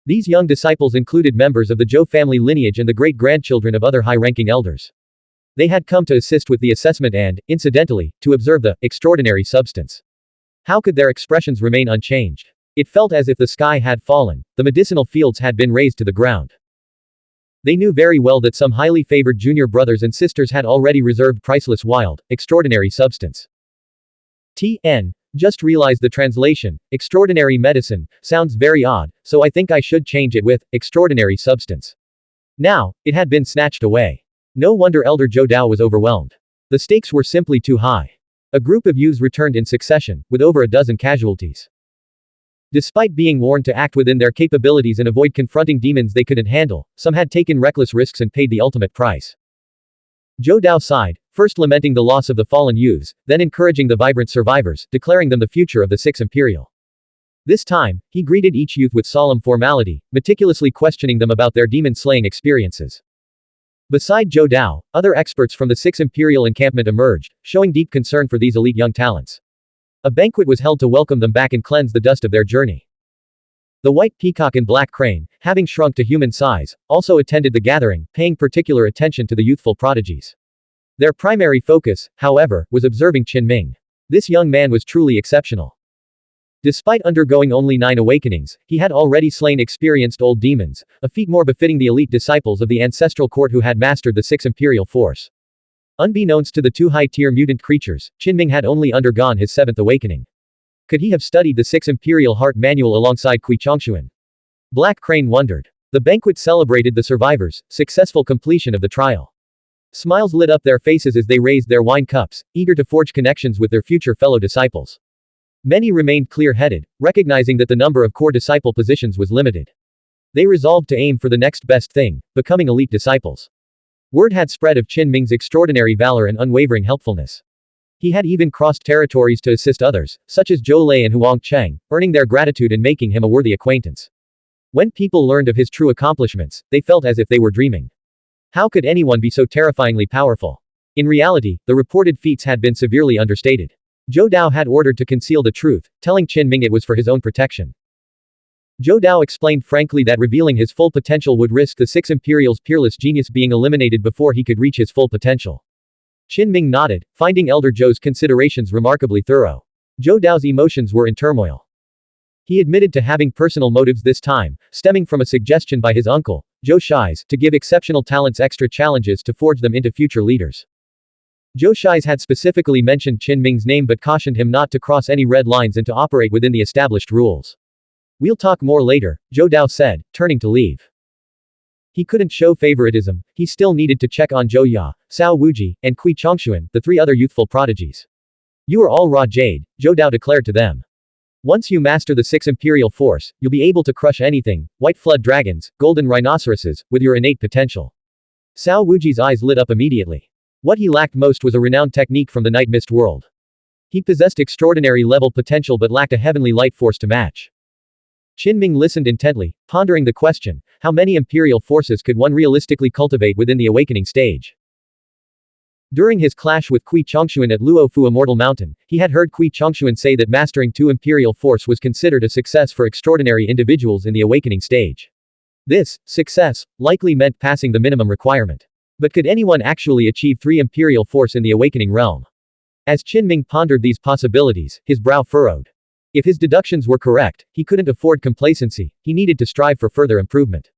These young disciples included members of the Zhou family lineage and the great-grandchildren of other high-ranking elders. They had come to assist with the assessment and, incidentally, to observe the extraordinary substance. How could their expressions remain unchanged? It felt as if the sky had fallen, the medicinal fields had been razed to the ground. They knew very well that some highly favored junior brothers and sisters had already reserved priceless wild, extraordinary substance. Tiān, just realized the translation, extraordinary medicine, sounds very odd, so I think I should change it with, extraordinary substance. Now, it had been snatched away. No wonder Elder Zhou Dao was overwhelmed. The stakes were simply too high. A group of youths returned in succession, with over a dozen casualties. Despite being warned to act within their capabilities and avoid confronting demons they couldn't handle, some had taken reckless risks and paid the ultimate price. Zhou Dao sighed, first lamenting the loss of the fallen youths, then encouraging the vibrant survivors, declaring them the future of the 6 Imperial. This time, he greeted each youth with solemn formality, meticulously questioning them about their demon-slaying experiences. Beside Zhou Dao, other experts from the 6 Imperial encampment emerged, showing deep concern for these elite young talents. A banquet was held to welcome them back and cleanse the dust of their journey. The White Peacock and Black Crane, having shrunk to human size, also attended the gathering, paying particular attention to the youthful prodigies. Their primary focus, however, was observing Qinming. This young man was truly exceptional. Despite undergoing only 9 awakenings, he had already slain experienced old demons, a feat more befitting the elite disciples of the Ancestral Court who had mastered the 6 Imperial force. Unbeknownst to the 2 high-tier mutant creatures, Qinming had only undergone his 7th awakening. Could he have studied the 6 Imperial Heart Manual alongside Xuanhuan? Black Crane wondered. The banquet celebrated the survivors' successful completion of the trial. Smiles lit up their faces as they raised their wine cups, eager to forge connections with their future fellow disciples. Many remained clear-headed, recognizing that the number of core disciple positions was limited. They resolved to aim for the next best thing, becoming elite disciples. Word had spread of Qinming's extraordinary valor and unwavering helpfulness. He had even crossed territories to assist others, such as Zhou Lei and Huang Cheng, earning their gratitude and making him a worthy acquaintance. When people learned of his true accomplishments, they felt as if they were dreaming. How could anyone be so terrifyingly powerful? In reality, the reported feats had been severely understated. Zhou Dao had ordered to conceal the truth, telling Qinming it was for his own protection. Zhou Dao explained frankly that revealing his full potential would risk the 6 Imperial's peerless genius being eliminated before he could reach his full potential. Qinming nodded, finding Elder Zhou's considerations remarkably thorough. Zhou Dao's emotions were in turmoil. He admitted to having personal motives this time, stemming from a suggestion by his uncle, Zhou Shi's, to give exceptional talents extra challenges to forge them into future leaders. Zhou Shi's had specifically mentioned Qinming's name but cautioned him not to cross any red lines and to operate within the established rules. We'll talk more later, Zhou Dao said, turning to leave. He couldn't show favoritism, he still needed to check on Zhou Ya, Cao Wuji, and Kui Chongshuan, the 3 other youthful prodigies. You are all raw jade, Zhou Dao declared to them. Once you master the 6 Imperial force, you'll be able to crush anything, white flood dragons, golden rhinoceroses, with your innate potential. Cao Wuji's eyes lit up immediately. What he lacked most was a renowned technique from the Night Mist world. He possessed extraordinary level potential but lacked a heavenly light force to match. Qin listened intently, pondering the question, how many imperial forces could one realistically cultivate within the awakening stage? During his clash with Kui Chongxuan at Luofu Immortal Mountain, he had heard Kui Chongxuan say that mastering 2 imperial force was considered a success for extraordinary individuals in the awakening stage. This success likely meant passing the minimum requirement. But could anyone actually achieve 3 imperial force in the awakening realm? As Qin pondered these possibilities, his brow furrowed. If his deductions were correct, he couldn't afford complacency, he needed to strive for further improvement.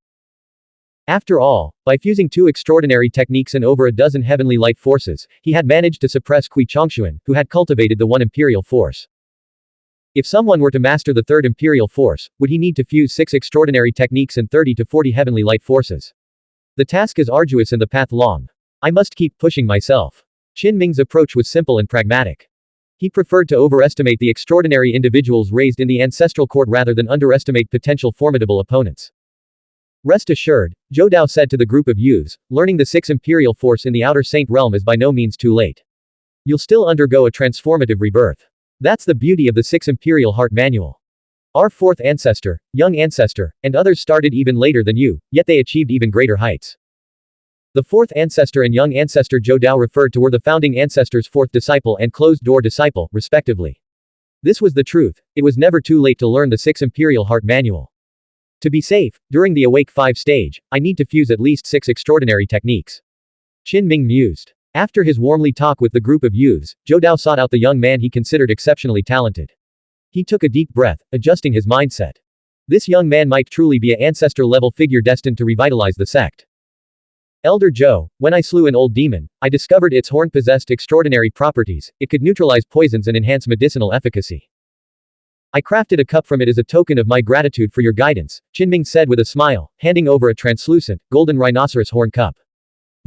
After all, by fusing 2 extraordinary techniques and over a dozen heavenly light forces, he had managed to suppress Kui Chongxuan, who had cultivated the 1 imperial force. If someone were to master the 3rd imperial force, would he need to fuse 6 extraordinary techniques and 30 to 40 heavenly light forces? The task is arduous and the path long. I must keep pushing myself. Qin approach was simple and pragmatic. He preferred to overestimate the extraordinary individuals raised in the ancestral court rather than underestimate potential formidable opponents. Rest assured, Zhou Dao said to the group of youths, learning the 6 imperial force in the outer saint realm is by no means too late. You'll still undergo a transformative rebirth. That's the beauty of the 6 imperial heart manual. Our 4th ancestor, young ancestor, and others started even later than you, yet they achieved even greater heights. The 4th ancestor and young ancestor Zhou Dao referred to were the founding ancestor's 4th disciple and closed-door disciple, respectively. This was the truth, it was never too late to learn the 6 imperial heart manual. To be safe, during the Awake 5 stage, I need to fuse at least 6 extraordinary techniques. Qin mused. After his warmly talk with the group of youths, Zhou Dao sought out the young man he considered exceptionally talented. He took a deep breath, adjusting his mindset. This young man might truly be an ancestor-level figure destined to revitalize the sect. Elder Zhou, when I slew an old demon, I discovered its horn possessed extraordinary properties, it could neutralize poisons and enhance medicinal efficacy. I crafted a cup from it as a token of my gratitude for your guidance, Qin said with a smile, handing over a translucent, golden rhinoceros horn cup.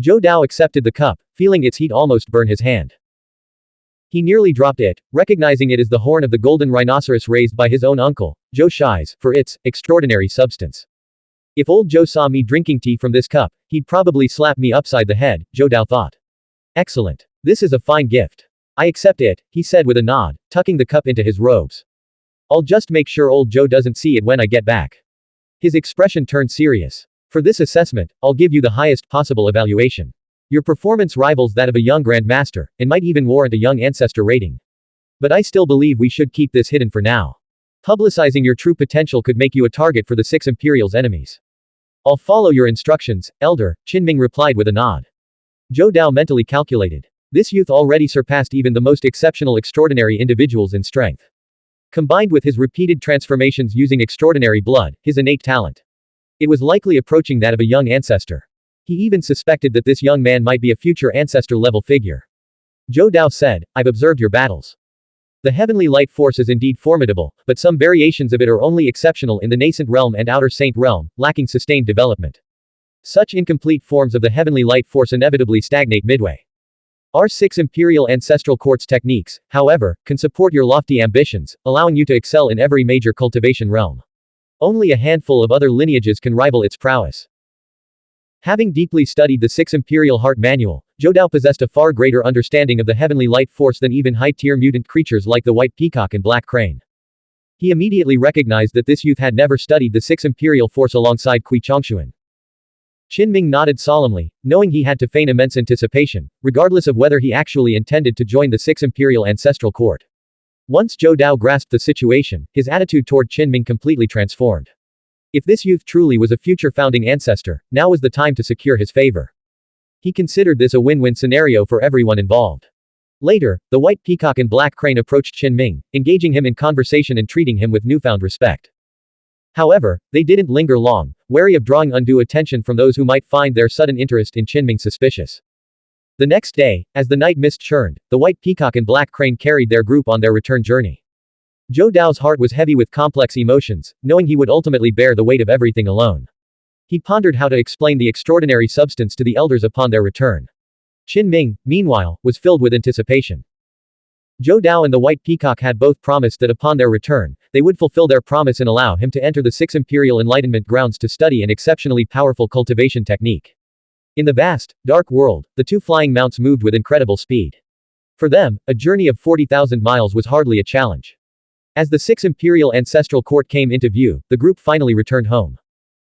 Zhou Dao accepted the cup, feeling its heat almost burn his hand. He nearly dropped it, recognizing it as the horn of the golden rhinoceros raised by his own uncle, Zhou Shi's, for its extraordinary substance. If old Zhou saw me drinking tea from this cup, he'd probably slap me upside the head, Zhou Dao thought. Excellent. This is a fine gift. I accept it, he said with a nod, tucking the cup into his robes. I'll just make sure old Zhou doesn't see it when I get back. His expression turned serious. For this assessment, I'll give you the highest possible evaluation. Your performance rivals that of a young grandmaster, and might even warrant a young ancestor rating. But I still believe we should keep this hidden for now. Publicizing your true potential could make you a target for the 6 Imperial's enemies. I'll follow your instructions, Elder, Qin replied with a nod. Zhou Dao mentally calculated. This youth already surpassed even the most exceptional extraordinary individuals in strength. Combined with his repeated transformations using extraordinary blood, his innate talent. It was likely approaching that of a young ancestor. He even suspected that this young man might be a future ancestor-level figure. Zhou Dao said, I've observed your battles. The heavenly light force is indeed formidable, but some variations of it are only exceptional in the nascent realm and outer saint realm, lacking sustained development. Such incomplete forms of the heavenly light force inevitably stagnate midway. Our 6 imperial ancestral quartz techniques, however, can support your lofty ambitions, allowing you to excel in every major cultivation realm. Only a handful of other lineages can rival its prowess. Having deeply studied the 6 imperial heart manual, Zhou Dao possessed a far greater understanding of the heavenly light force than even high-tier mutant creatures like the white peacock and black crane. He immediately recognized that this youth had never studied the 6 imperial force alongside Kui Chongxuan. Qin nodded solemnly, knowing he had to feign immense anticipation, regardless of whether he actually intended to join the 6 imperial ancestral court. Once Zhou Dao grasped the situation, his attitude toward Qin completely transformed. If this youth truly was a future founding ancestor, now was the time to secure his favor. He considered this a win-win scenario for everyone involved. Later, the white peacock and black crane approached Qin, engaging him in conversation and treating him with newfound respect. However, they didn't linger long, wary of drawing undue attention from those who might find their sudden interest in Qin suspicious. The next day, as the night mist churned, the white peacock and black crane carried their group on their return journey. Zhou Dao's heart was heavy with complex emotions, knowing he would ultimately bear the weight of everything alone. He pondered how to explain the extraordinary substance to the elders upon their return. Qin meanwhile, was filled with anticipation. Zhou Dao and the white peacock had both promised that upon their return, they would fulfill their promise and allow him to enter the 6 imperial enlightenment grounds to study an exceptionally powerful cultivation technique. In the vast, dark world, the 2 flying mounts moved with incredible speed. For them, a journey of 40,000 miles was hardly a challenge. As the 6th Imperial Ancestral Court came into view, the group finally returned home.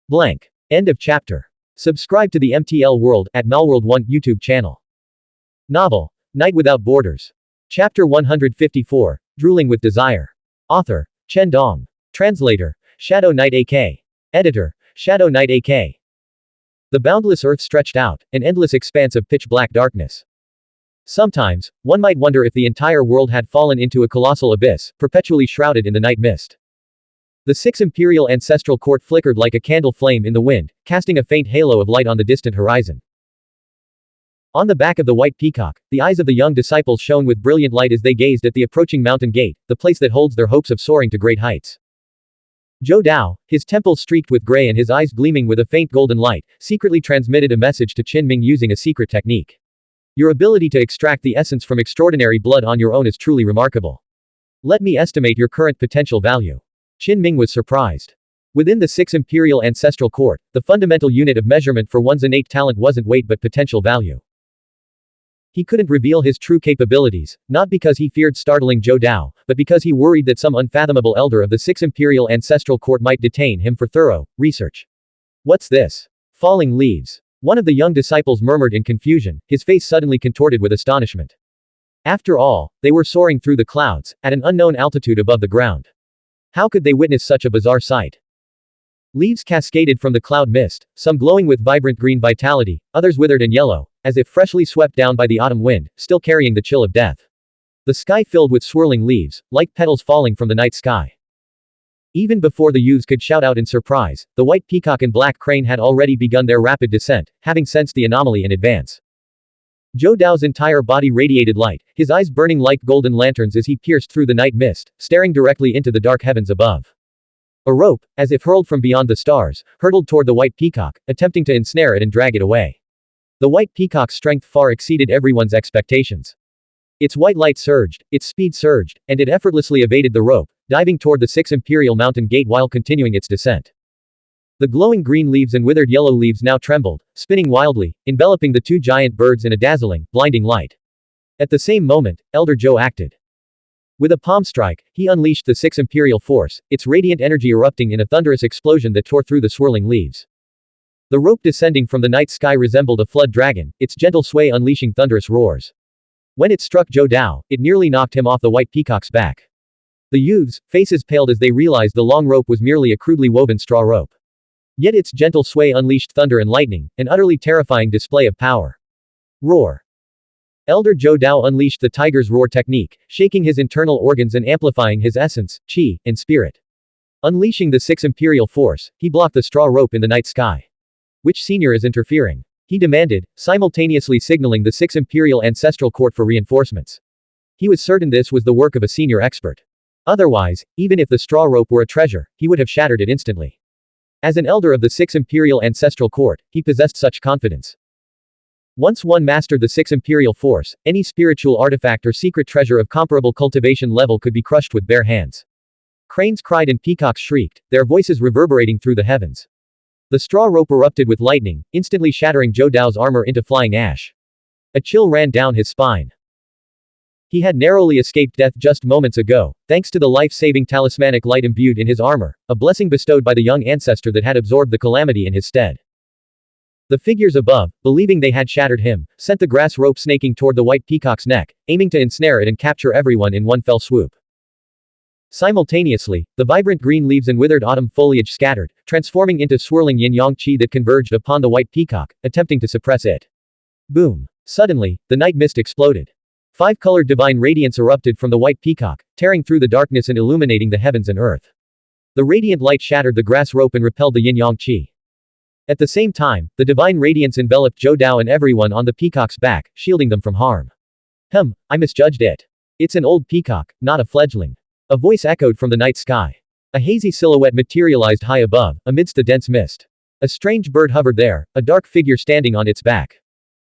Blank. End of chapter. Subscribe to the MTL World at Malworld 1 YouTube channel. Novel, Night Without Borders. Chapter 154, Drooling with Desire. Author, Chen Dong. Translator, Shadow Knight AK. Editor, Shadow Knight AK. The boundless earth stretched out, an endless expanse of pitch-black darkness. Sometimes, one might wonder if the entire world had fallen into a colossal abyss, perpetually shrouded in the night mist. The 6th Imperial Ancestral Court flickered like a candle flame in the wind, casting a faint halo of light on the distant horizon. On the back of the white peacock, the eyes of the young disciples shone with brilliant light as they gazed at the approaching mountain gate, the place that holds their hopes of soaring to great heights. Zhou Dao, his temples streaked with gray and his eyes gleaming with a faint golden light, secretly transmitted a message to Qin Ming using a secret technique. Your ability to extract the essence from extraordinary blood on your own is truly remarkable. Let me estimate your current potential value. Qin Ming was surprised. Within the 6th Imperial Ancestral Court, the fundamental unit of measurement for one's innate talent wasn't weight but potential value. He couldn't reveal his true capabilities, not because he feared startling Zhou Dao, but because he worried that some unfathomable elder of the 6th Imperial Ancestral Court might detain him for thorough research. What's this? Falling leaves. One of the young disciples murmured in confusion, his face suddenly contorted with astonishment. After all, they were soaring through the clouds, at an unknown altitude above the ground. How could they witness such a bizarre sight? Leaves cascaded from the cloud mist, some glowing with vibrant green vitality, others withered and yellow, as if freshly swept down by the autumn wind, still carrying the chill of death. The sky filled with swirling leaves, like petals falling from the night sky. Even before the youths could shout out in surprise, the white peacock and black crane had already begun their rapid descent, having sensed the anomaly in advance. Zhou Dao's entire body radiated light, his eyes burning like golden lanterns as he pierced through the night mist, staring directly into the dark heavens above. A rope, as if hurled from beyond the stars, hurtled toward the white peacock, attempting to ensnare it and drag it away. The white peacock's strength far exceeded everyone's expectations. Its white light surged, its speed surged, and it effortlessly evaded the rope, diving toward the 6th Imperial Mountain Gate while continuing its descent. The glowing green leaves and withered yellow leaves now trembled, spinning wildly, enveloping the two giant birds in a dazzling, blinding light. At the same moment, Elder Zhou acted. With a palm strike, he unleashed the 6th Imperial Force, its radiant energy erupting in a thunderous explosion that tore through the swirling leaves. The rope descending from the night sky resembled a flood dragon, its gentle sway unleashing thunderous roars. When it struck Zhou Dao, it nearly knocked him off the white peacock's back. The youths' faces paled as they realized the long rope was merely a crudely woven straw rope. Yet its gentle sway unleashed thunder and lightning, an utterly terrifying display of power. Roar. Elder Zhou Dao unleashed the tiger's roar technique, shaking his internal organs and amplifying his essence, qi, and spirit. Unleashing the 6th Imperial Force, he blocked the straw rope in the night sky. Which senior is interfering? He demanded, simultaneously signaling the 6th Imperial Ancestral Court for reinforcements. He was certain this was the work of a senior expert. Otherwise, even if the straw rope were a treasure, he would have shattered it instantly. As an elder of the 6th Imperial Ancestral Court, he possessed such confidence. Once one mastered the 6th Imperial Force, any spiritual artifact or secret treasure of comparable cultivation level could be crushed with bare hands. Cranes cried and peacocks shrieked, their voices reverberating through the heavens. The straw rope erupted with lightning, instantly shattering Zhou Dao's armor into flying ash. A chill ran down his spine. He had narrowly escaped death just moments ago, thanks to the life-saving talismanic light imbued in his armor, a blessing bestowed by the young ancestor that had absorbed the calamity in his stead. The figures above, believing they had shattered him, sent the grass rope snaking toward the white peacock's neck, aiming to ensnare it and capture everyone in one fell swoop. Simultaneously, the vibrant green leaves and withered autumn foliage scattered, transforming into swirling yin-yang qi that converged upon the white peacock, attempting to suppress it. Boom! Suddenly, the night mist exploded. 5-colored divine radiance erupted from the white peacock, tearing through the darkness and illuminating the heavens and earth. The radiant light shattered the grass rope and repelled the yin-yang qi. At the same time, the divine radiance enveloped Zhou Dao and everyone on the peacock's back, shielding them from harm. I misjudged it. It's an old peacock, not a fledgling. A voice echoed from the night sky. A hazy silhouette materialized high above, amidst the dense mist. A strange bird hovered there, a dark figure standing on its back.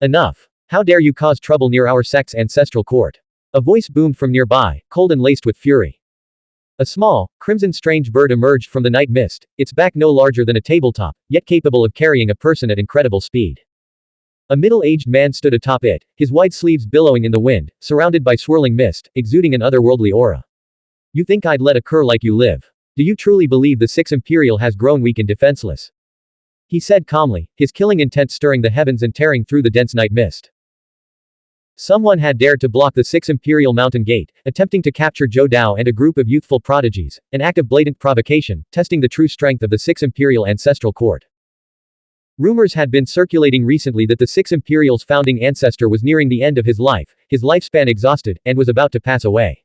Enough. How dare you cause trouble near our sect's ancestral court? A voice boomed from nearby, cold and laced with fury. A small, crimson strange bird emerged from the night mist, its back no larger than a tabletop, yet capable of carrying a person at incredible speed. A middle-aged man stood atop it, his wide sleeves billowing in the wind, surrounded by swirling mist, exuding an otherworldly aura. You think I'd let a cur like you live? Do you truly believe the Six Imperial has grown weak and defenseless? He said calmly, his killing intent stirring the heavens and tearing through the dense night mist. Someone had dared to block the Six Imperial Mountain Gate, attempting to capture Zhou Dao and a group of youthful prodigies, an act of blatant provocation, testing the true strength of the Six Imperial Ancestral Court. Rumors had been circulating recently that the Six Imperial's founding ancestor was nearing the end of his lifespan exhausted, and was about to pass away.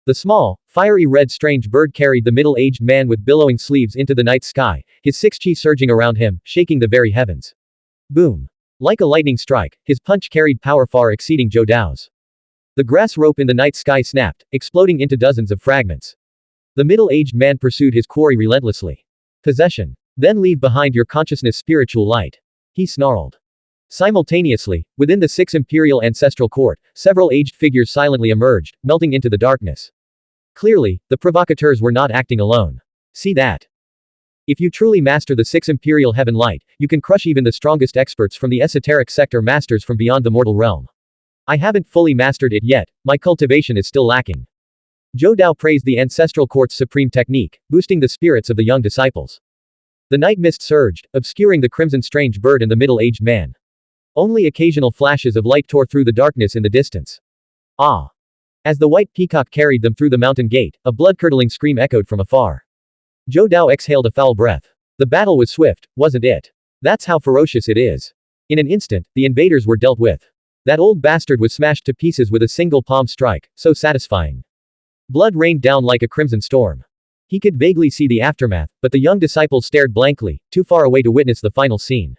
The small, fiery red strange bird carried the middle-aged man with billowing sleeves into the night sky, his six chi surging around him, shaking the very heavens. Boom. Like a lightning strike, his punch carried power far exceeding Zhou Dao's. The grass rope in the night sky snapped, exploding into dozens of fragments. The middle-aged man pursued his quarry relentlessly. Possession. Then leave behind your consciousness spiritual light. He snarled. Simultaneously, within the Six Imperial Ancestral Court, several aged figures silently emerged, melting into the darkness. Clearly, the provocateurs were not acting alone. See that? If you truly master the Six Imperial Heaven Light, you can crush even the strongest experts from the esoteric sector masters from beyond the mortal realm. I haven't fully mastered it yet, my cultivation is still lacking. Zhou Dao praised the Ancestral Court's supreme technique, boosting the spirits of the young disciples. The night mist surged, obscuring the crimson strange bird and the middle-aged man. Only occasional flashes of light tore through the darkness in the distance. Ah! As the white peacock carried them through the mountain gate, a blood-curdling scream echoed from afar. Zhou Dao exhaled a foul breath. The battle was swift, wasn't it? That's how ferocious it is. In an instant, the invaders were dealt with. That old bastard was smashed to pieces with a single palm strike, so satisfying. Blood rained down like a crimson storm. He could vaguely see the aftermath, but the young disciples stared blankly, too far away to witness the final scene.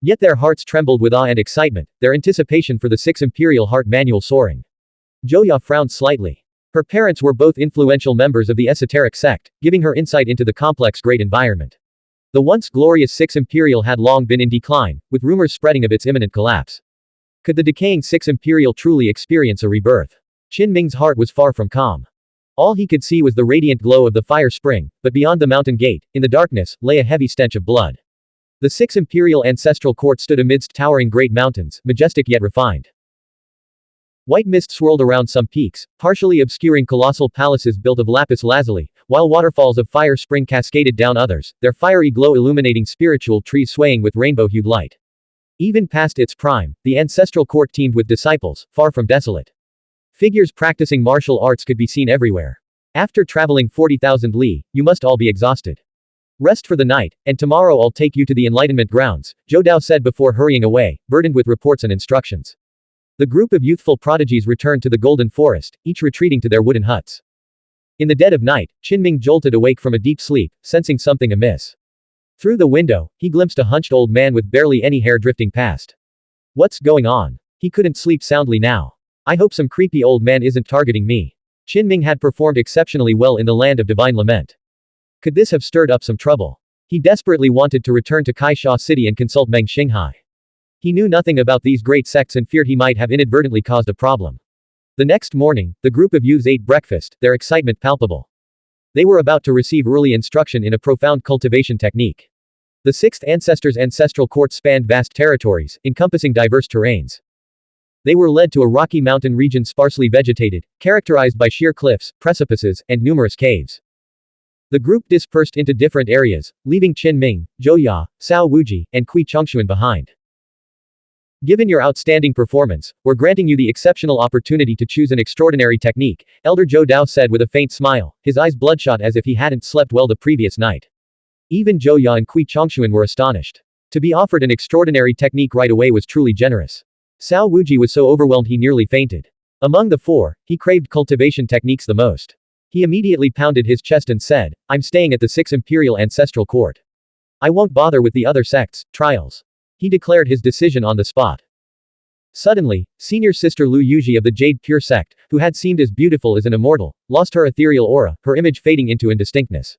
Yet their hearts trembled with awe and excitement, their anticipation for the Six Imperial Heart Manual soaring. Zhouya frowned slightly. Her parents were both influential members of the esoteric sect, giving her insight into the complex great environment. The once glorious Six Imperial had long been in decline, with rumors spreading of its imminent collapse. Could the decaying Six Imperial truly experience a rebirth? Qin Ming's heart was far from calm. All he could see was the radiant glow of the fire spring, but beyond the mountain gate, in the darkness, lay a heavy stench of blood. The Six Imperial Ancestral Court stood amidst towering great mountains, majestic yet refined. White mist swirled around some peaks, partially obscuring colossal palaces built of lapis lazuli, while waterfalls of fire spring cascaded down others, their fiery glow illuminating spiritual trees swaying with rainbow-hued light. Even past its prime, the Ancestral Court teemed with disciples, far from desolate. Figures practicing martial arts could be seen everywhere. After traveling 40,000 li, you must all be exhausted. Rest for the night, and tomorrow I'll take you to the Enlightenment grounds, Zhou Dao said before hurrying away, burdened with reports and instructions. The group of youthful prodigies returned to the Golden Forest, each retreating to their wooden huts. In the dead of night, Qin Ming jolted awake from a deep sleep, sensing something amiss. Through the window, he glimpsed a hunched old man with barely any hair drifting past. What's going on? He couldn't sleep soundly now. I hope some creepy old man isn't targeting me. Qin Ming had performed exceptionally well in the land of divine lament. Could this have stirred up some trouble? He desperately wanted to return to Kaisha City and consult Meng Xinghai. He knew nothing about these great sects and feared he might have inadvertently caused a problem. The next morning, the group of youths ate breakfast, their excitement palpable. They were about to receive early instruction in a profound cultivation technique. The Sixth Ancestor's Ancestral Court spanned vast territories, encompassing diverse terrains. They were led to a rocky mountain region sparsely vegetated, characterized by sheer cliffs, precipices, and numerous caves. The group dispersed into different areas, leaving Qin Ming, Zhou Ya, Cao Wuji, and Kui Chongxuan behind. Given your outstanding performance, we're granting you the exceptional opportunity to choose an extraordinary technique, Elder Zhou Dao said with a faint smile, his eyes bloodshot as if he hadn't slept well the previous night. Even Zhou Ya and Kui Chongxuan were astonished. To be offered an extraordinary technique right away was truly generous. Cao Wuji was so overwhelmed he nearly fainted. Among the four, he craved cultivation techniques the most. He immediately pounded his chest and said, I'm staying at the Six Imperial Ancestral Court. I won't bother with the other sects' trials. He declared his decision on the spot. Suddenly, senior sister Lu Yuji of the Jade Pure sect, who had seemed as beautiful as an immortal, lost her ethereal aura, her image fading into indistinctness.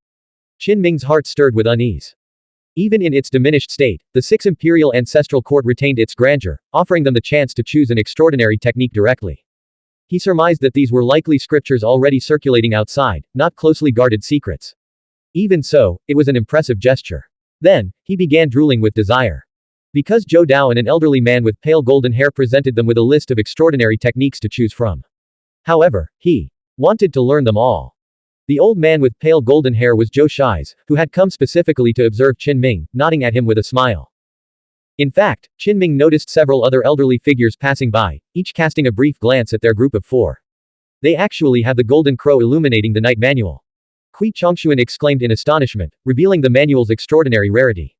Qin Ming's heart stirred with unease. Even in its diminished state, the Six Imperial Ancestral Court retained its grandeur, offering them the chance to choose an extraordinary technique directly. He surmised that these were likely scriptures already circulating outside, not closely guarded secrets. Even so, it was an impressive gesture. Then, he began drooling with desire. Because Zhou Dao and an elderly man with pale golden hair presented them with a list of extraordinary techniques to choose from. However, he Wanted to learn them all. The old man with pale golden hair was Zhou Shi's, who had come specifically to observe Qin, nodding at him with a smile. In fact, Qin noticed several other elderly figures passing by, each casting a brief glance at their group of 4. They actually have the golden crow illuminating the night manual. Kui Chongshuan exclaimed in astonishment, revealing the manual's extraordinary rarity.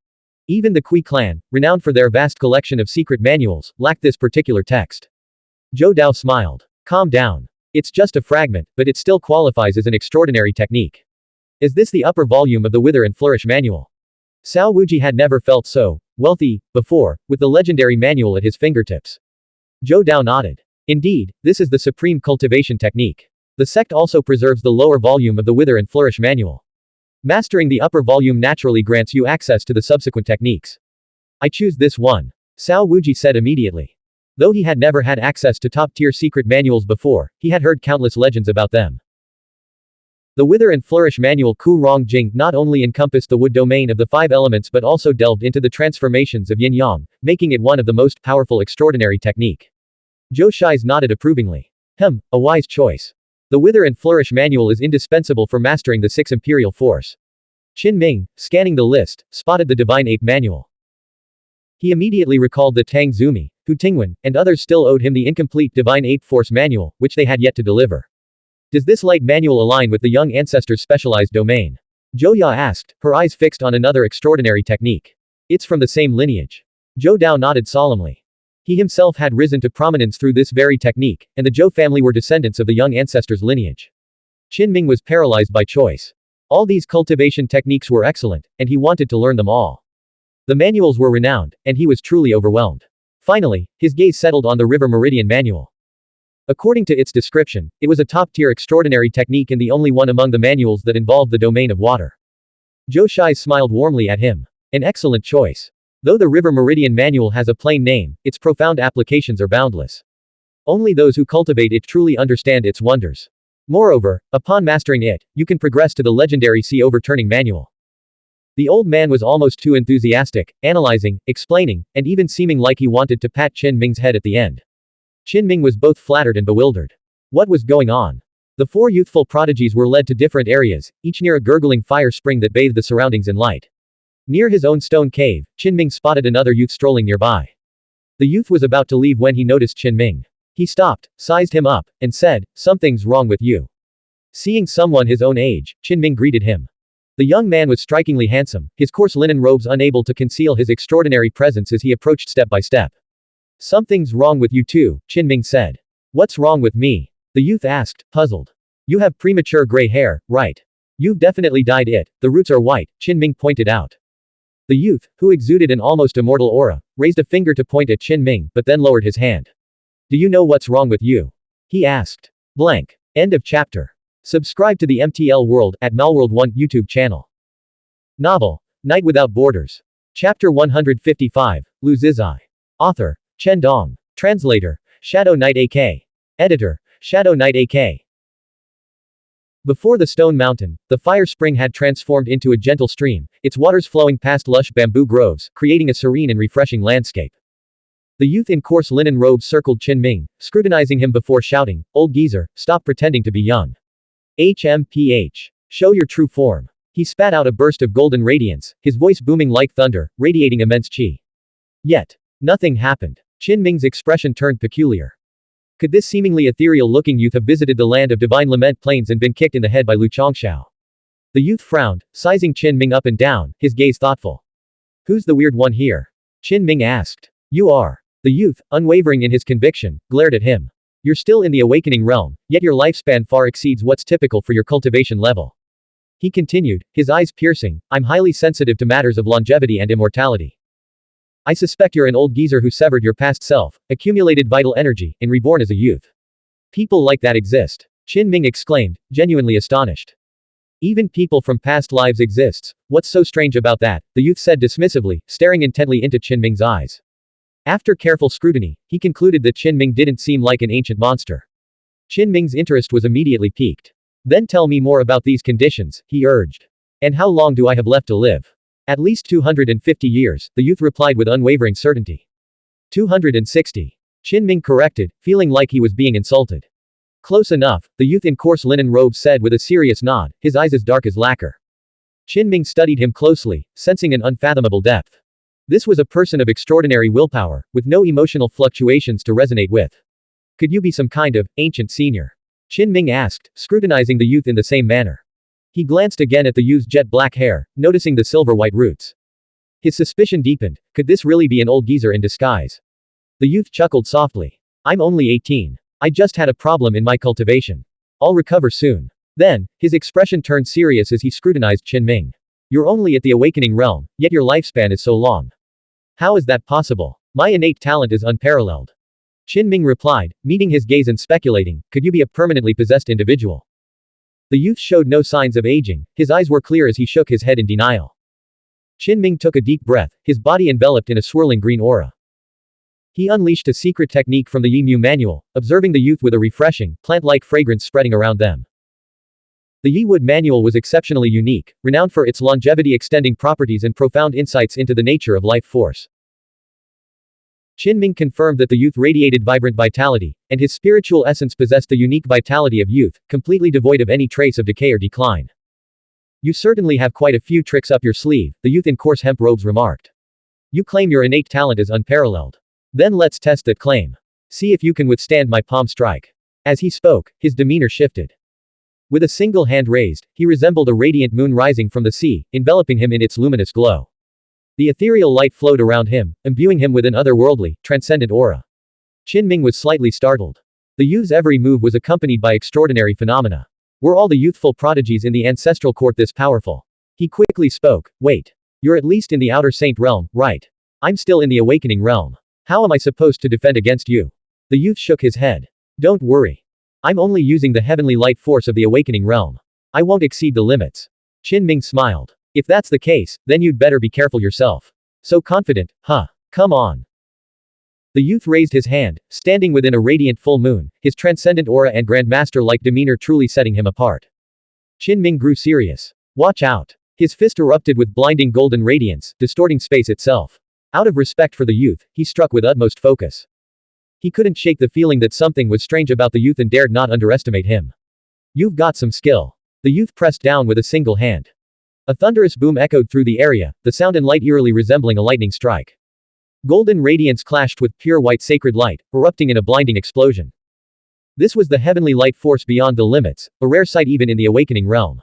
Even the Kui clan, renowned for their vast collection of secret manuals, lacked this particular text. Zhou Dao smiled. Calm down. It's just a fragment, but it still qualifies as an extraordinary technique. Is this the upper volume of the Wither and Flourish manual? Cao Wuji had never felt so wealthy before, with the legendary manual at his fingertips. Zhou Dao nodded. Indeed, this is the supreme cultivation technique. The sect also preserves the lower volume of the Wither and Flourish manual. Mastering the upper volume naturally grants you access to the subsequent techniques. I choose this one. Cao Wuji said immediately. Though he had never had access to top-tier secret manuals before, he had heard countless legends about them. The Wither and Flourish manual Ku Rong Jing not only encompassed the wood domain of the 5 elements but also delved into the transformations of yin-yang, making it one of the most powerful extraordinary technique. Zhou Shi's nodded approvingly. A wise choice. The Wither and Flourish manual is indispensable for mastering the 6 imperial force. Qin, scanning the list, spotted the Divine Ape manual. He immediately recalled that Tang Zumi, Hu Tingwen, and others still owed him the incomplete Divine Ape Force manual, which they had yet to deliver. Does this light manual align with the young ancestor's specialized domain? Zhou Ya asked, her eyes fixed on another extraordinary technique. It's from the same lineage. Zhou Dao nodded solemnly. He himself had risen to prominence through this very technique, and the Zhou family were descendants of the young ancestor's lineage. Qin was paralyzed by choice. All these cultivation techniques were excellent, and he wanted to learn them all. The manuals were renowned, and he was truly overwhelmed. Finally, his gaze settled on the River Meridian manual. According to its description, it was a top-tier extraordinary technique and the only one among the manuals that involved the domain of water. Zhou Shai smiled warmly at him. An excellent choice. Though the River Meridian manual has a plain name, its profound applications are boundless. Only those who cultivate it truly understand its wonders. Moreover, upon mastering it, you can progress to the legendary sea overturning manual. The old man was almost too enthusiastic, analyzing, explaining, and even seeming like he wanted to pat Qin head at the end. Qin was both flattered and bewildered. What was going on? The 4 youthful prodigies were led to different areas, each near a gurgling fire spring that bathed the surroundings in light. Near his own stone cave, Qin spotted another youth strolling nearby. The youth was about to leave when he noticed Qin. He stopped, sized him up, and said, "Something's wrong with you." Seeing someone his own age, Qin greeted him. The young man was strikingly handsome, his coarse linen robes unable to conceal his extraordinary presence as he approached step by step. "Something's wrong with you too," Qin said. "What's wrong with me?" the youth asked, puzzled. "You have premature gray hair, right? You've definitely dyed it, the roots are white," Qin pointed out. The youth, who exuded an almost immortal aura, raised a finger to point at Qin but then lowered his hand. "Do you know what's wrong with you?" he asked. Blank. End of chapter. Subscribe to the MTL World at Malworld 1 YouTube channel. Novel, Night Without Borders. Chapter 155, Lu Zizai. Author, Chen Dong. Translator, Shadow Knight AK. Editor, Shadow Knight AK. Before the stone mountain, the fire spring had transformed into a gentle stream, its waters flowing past lush bamboo groves, creating a serene and refreshing landscape. The youth in coarse linen robes circled Qin, scrutinizing him before shouting, "Old geezer, stop pretending to be young. HMPH. Show your true form." He spat out a burst of golden radiance, his voice booming like thunder, radiating immense qi. Yet, nothing happened. Qin expression turned peculiar. Could this seemingly ethereal-looking youth have visited the land of divine lament plains and been kicked in the head by Lu Chongshao? The youth frowned, sizing Qin up and down, his gaze thoughtful. "Who's the weird one here?" Qin asked. "You are." The youth, unwavering in his conviction, glared at him. "You're still in the awakening realm, yet your lifespan far exceeds what's typical for your cultivation level." He continued, his eyes piercing, "I'm highly sensitive to matters of longevity and immortality. I suspect you're an old geezer who severed your past self, accumulated vital energy, and reborn as a youth. People like that exist." Qin exclaimed, genuinely astonished. "Even people from past lives exists, what's so strange about that?" the youth said dismissively, staring intently into Qin eyes. After careful scrutiny, he concluded that Qin didn't seem like an ancient monster. Qin interest was immediately piqued. "Then tell me more about these conditions," he urged. "And how long do I have left to live?" "At least 250 years, the youth replied with unwavering certainty. 260. Qin corrected, feeling like he was being insulted. Close enough, the youth in coarse linen robes said with a serious nod, his eyes as dark as lacquer. Qinming studied him closely, sensing an unfathomable depth. This was a person of extraordinary willpower, with no emotional fluctuations to resonate with. Could you be some kind of ancient senior? Qinming asked, scrutinizing the youth in the same manner. He glanced again at the youth's jet black hair, noticing the silver-white roots. His suspicion deepened. Could this really be an old geezer in disguise? The youth chuckled softly. I'm only 18. I just had a problem in my cultivation. I'll recover soon. Then, his expression turned serious as he scrutinized Qinming. You're only at the awakening realm, yet your lifespan is so long. How is that possible? My innate talent is unparalleled. Qinming replied, meeting his gaze and speculating, could you be a permanently possessed individual? The youth showed no signs of aging, his eyes were clear as he shook his head in denial. Qinming took a deep breath, his body enveloped in a swirling green aura. He unleashed a secret technique from the Yimu manual, observing the youth with a refreshing, plant-like fragrance spreading around them. The Yiwood manual was exceptionally unique, renowned for its longevity-extending properties and profound insights into the nature of life force. Qinming confirmed that the youth radiated vibrant vitality, and his spiritual essence possessed the unique vitality of youth, completely devoid of any trace of decay or decline. You certainly have quite a few tricks up your sleeve, the youth in coarse hemp robes remarked. You claim your innate talent is unparalleled. Then let's test that claim. See if you can withstand my palm strike. As he spoke, his demeanor shifted. With a single hand raised, he resembled a radiant moon rising from the sea, enveloping him in its luminous glow. The ethereal light flowed around him, imbuing him with an otherworldly, transcendent aura. Qinming was slightly startled. The youth's every move was accompanied by extraordinary phenomena. Were all the youthful prodigies in the ancestral court this powerful? He quickly spoke, wait. You're at least in the outer saint realm, right? I'm still in the awakening realm. How am I supposed to defend against you? The youth shook his head. Don't worry. I'm only using the heavenly light force of the awakening realm. I won't exceed the limits. Qinming smiled. If that's the case, then you'd better be careful yourself. So confident, huh? Come on. The youth raised his hand, standing within a radiant full moon, his transcendent aura and grandmaster-like demeanor truly setting him apart. Qinming grew serious. Watch out. His fist erupted with blinding golden radiance, distorting space itself. Out of respect for the youth, he struck with utmost focus. He couldn't shake the feeling that something was strange about the youth and dared not underestimate him. You've got some skill. The youth pressed down with a single hand. A thunderous boom echoed through the area, the sound and light eerily resembling a lightning strike. Golden radiance clashed with pure white sacred light, erupting in a blinding explosion. This was the heavenly light force beyond the limits, a rare sight even in the awakening realm.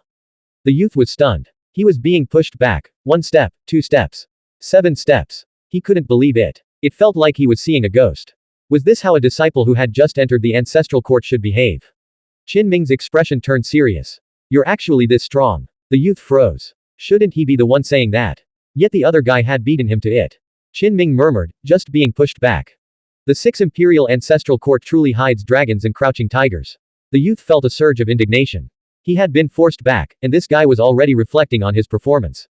The youth was stunned. He was being pushed back, 1 step, 2 steps, 7 steps. He couldn't believe it. It felt like he was seeing a ghost. Was this how a disciple who had just entered the ancestral court should behave? Qinming's expression turned serious. You're actually this strong. The youth froze. Shouldn't he be the one saying that? Yet the other guy had beaten him to it. Qinming murmured, just being pushed back. The 6 Imperial Ancestral Court truly hides dragons and crouching tigers. The youth felt a surge of indignation. He had been forced back, and this guy was already reflecting on his performance.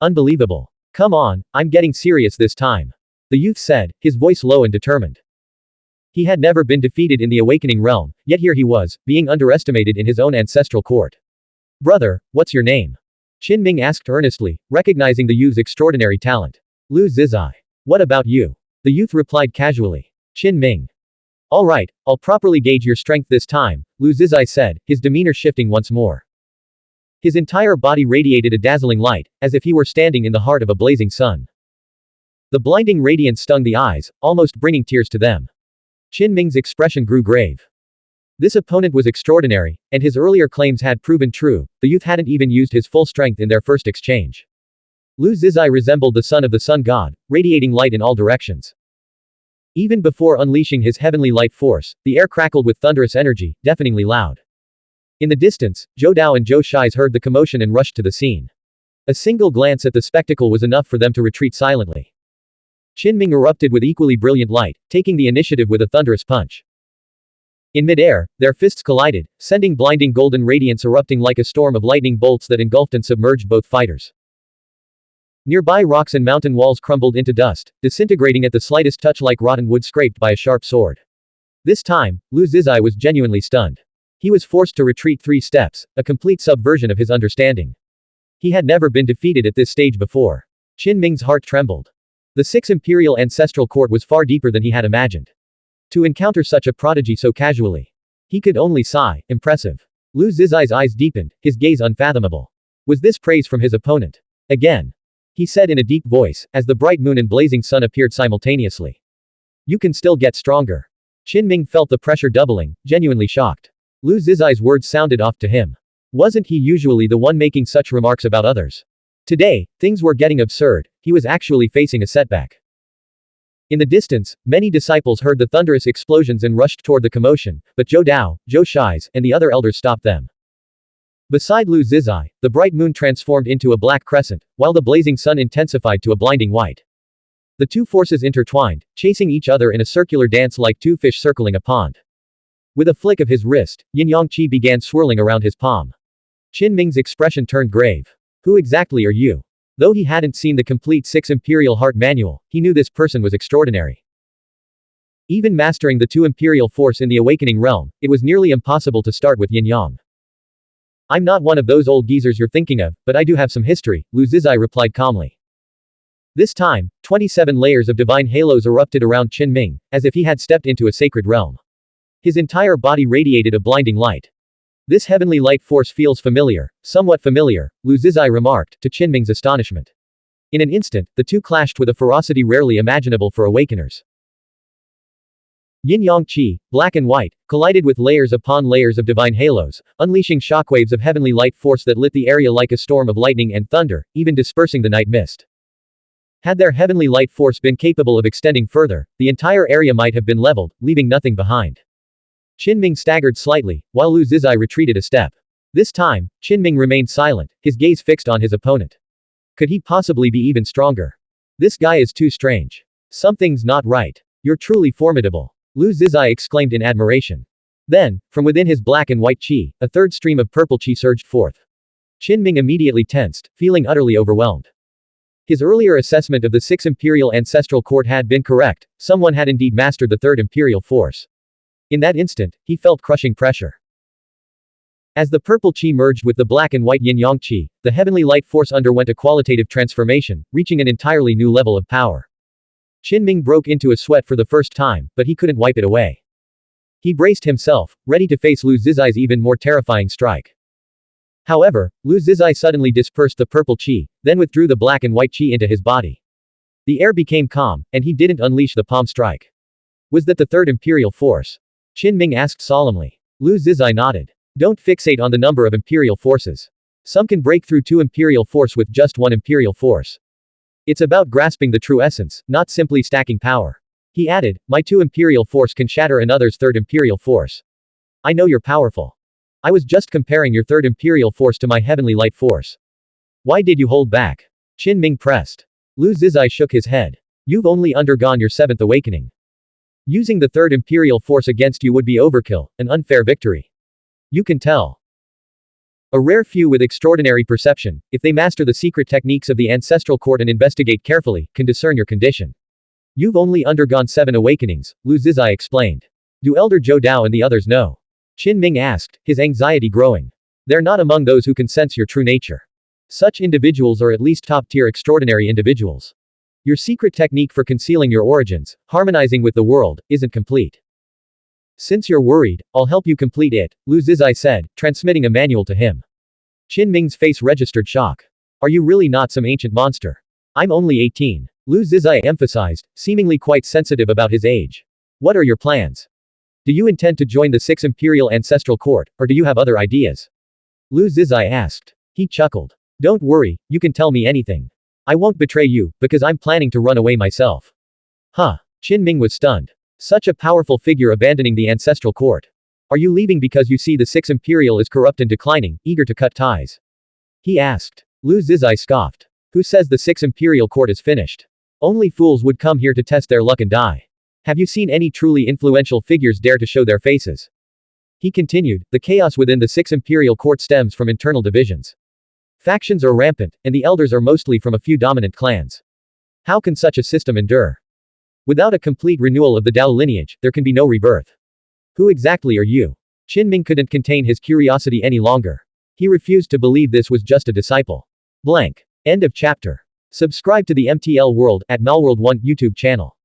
Unbelievable. Come on, I'm getting serious this time. The youth said, his voice low and determined. He had never been defeated in the awakening realm, yet here he was, being underestimated in his own ancestral court. Brother, what's your name? Qinming asked earnestly, recognizing the youth's extraordinary talent. Lu Zizai. What about you? The youth replied casually. Qinming. Alright, I'll properly gauge your strength this time, Lu Zizai said, his demeanor shifting once more. His entire body radiated a dazzling light, as if he were standing in the heart of a blazing sun. The blinding radiance stung the eyes, almost bringing tears to them. Qinming's expression grew grave. This opponent was extraordinary, and his earlier claims had proven true. The youth hadn't even used his full strength in their first exchange. Lu Zizai resembled the son of the sun god, radiating light in all directions. Even before unleashing his heavenly light force, the air crackled with thunderous energy, deafeningly loud. In the distance, Zhou Dao and Zhou Shais heard the commotion and rushed to the scene. A single glance at the spectacle was enough for them to retreat silently. Qinming erupted with equally brilliant light, taking the initiative with a thunderous punch. In midair, their fists collided, sending blinding golden radiance erupting like a storm of lightning bolts that engulfed and submerged both fighters. Nearby rocks and mountain walls crumbled into dust, disintegrating at the slightest touch like rotten wood scraped by a sharp sword. This time, Lu Zizai was genuinely stunned. He was forced to retreat 3 steps, a complete subversion of his understanding. He had never been defeated at this stage before. Qinming's heart trembled. The 6 Imperial Ancestral Court was far deeper than he had imagined. To encounter such a prodigy so casually. He could only sigh. Impressive. Lu Zizai's eyes deepened, his gaze unfathomable. Was this praise from his opponent? Again. He said in a deep voice, as the bright moon and blazing sun appeared simultaneously. You can still get stronger. Qinming felt the pressure doubling, genuinely shocked. Lu Zizai's words sounded off to him. Wasn't he usually the one making such remarks about others? Today, things were getting absurd, he was actually facing a setback. In the distance, many disciples heard the thunderous explosions and rushed toward the commotion, but Zhou Dao, Zhou Shais, and the other elders stopped them. Beside Lu Zizai, the bright moon transformed into a black crescent, while the blazing sun intensified to a blinding white. The two forces intertwined, chasing each other in a circular dance like two fish circling a pond. With a flick of his wrist, Yin-Yang Qi began swirling around his palm. Qinming's expression turned grave. Who exactly are you? Though he hadn't seen the complete 6 Imperial Heart Manual, he knew this person was extraordinary. Even mastering the 2 Imperial Force in the Awakening Realm, it was nearly impossible to start with Yin-Yang. I'm not one of those old geezers you're thinking of, but I do have some history, Lu Zizai replied calmly. This time, 27 layers of divine halos erupted around Qinming, as if he had stepped into a sacred realm. His entire body radiated a blinding light. This heavenly light force feels familiar, somewhat familiar, Lu Zizai remarked, to Qinming's astonishment. In an instant, the two clashed with a ferocity rarely imaginable for awakeners. Yin-Yang Qi, black and white, collided with layers upon layers of divine halos, unleashing shockwaves of heavenly light force that lit the area like a storm of lightning and thunder, even dispersing the night mist. Had their heavenly light force been capable of extending further, the entire area might have been leveled, leaving nothing behind. Qinming staggered slightly, while Lu Zizai retreated a step. This time, Qinming remained silent, his gaze fixed on his opponent. Could he possibly be even stronger? This guy is too strange. Something's not right. You're truly formidable. Lu Zizai exclaimed in admiration. Then, from within his black and white qi, a third stream of purple qi surged forth. Qinming immediately tensed, feeling utterly overwhelmed. His earlier assessment of the 6 Imperial Ancestral Court had been correct, someone had indeed mastered the 3rd Imperial Force. In that instant, he felt crushing pressure. As the purple qi merged with the black and white yin-yang qi, the heavenly light force underwent a qualitative transformation, reaching an entirely new level of power. Qinming broke into a sweat for the first time, but he couldn't wipe it away. He braced himself, ready to face Lu Zizai's even more terrifying strike. However, Lu Zizai suddenly dispersed the purple qi, then withdrew the black and white qi into his body. The air became calm, and he didn't unleash the palm strike. Was that the 3rd Imperial Force? Qinming asked solemnly. Lu Zizai nodded. Don't fixate on the number of Imperial Forces. Some can break through 2 Imperial Force with just 1 Imperial Force. It's about grasping the true essence, not simply stacking power. He added, my 2 Imperial Force can shatter another's 3rd Imperial Force. I know you're powerful. I was just comparing your 3rd Imperial Force to my heavenly light force. Why did you hold back? Qinming pressed. Lu Zizai shook his head. You've only undergone your 7th awakening. Using the 3rd Imperial Force against you would be overkill, an unfair victory. You can tell. A rare few with extraordinary perception, if they master the secret techniques of the Ancestral Court and investigate carefully, can discern your condition. You've only undergone 7 awakenings, Lu Zizai explained. Do Elder Zhou Dao and the others know? Qinming asked, his anxiety growing. They're not among those who can sense your true nature. Such individuals are at least top-tier extraordinary individuals. Your secret technique for concealing your origins, harmonizing with the world, isn't complete. Since you're worried, I'll help you complete it, Lu Zizai said, transmitting a manual to him. Qinming's face registered shock. Are you really not some ancient monster? I'm only 18. Lu Zizai emphasized, seemingly quite sensitive about his age. What are your plans? Do you intend to join the 6 Imperial Ancestral Court, or do you have other ideas? Lu Zizai asked. He chuckled. Don't worry, you can tell me anything. I won't betray you, because I'm planning to run away myself. Huh. Qinming was stunned. Such a powerful figure abandoning the Ancestral Court. Are you leaving because you see the 6 Imperial is corrupt and declining, eager to cut ties? He asked. Lu Zizai scoffed. Who says the 6 Imperial Court is finished? Only fools would come here to test their luck and die. Have you seen any truly influential figures dare to show their faces? He continued, the chaos within the 6 Imperial Court stems from internal divisions. Factions are rampant, and the elders are mostly from a few dominant clans. How can such a system endure? Without a complete renewal of the Dao lineage, there can be no rebirth. Who exactly are you? Qinming couldn't contain his curiosity any longer. He refused to believe this was just a disciple. Blank. End of chapter. Subscribe to the MTL World at Malworld 1 YouTube channel.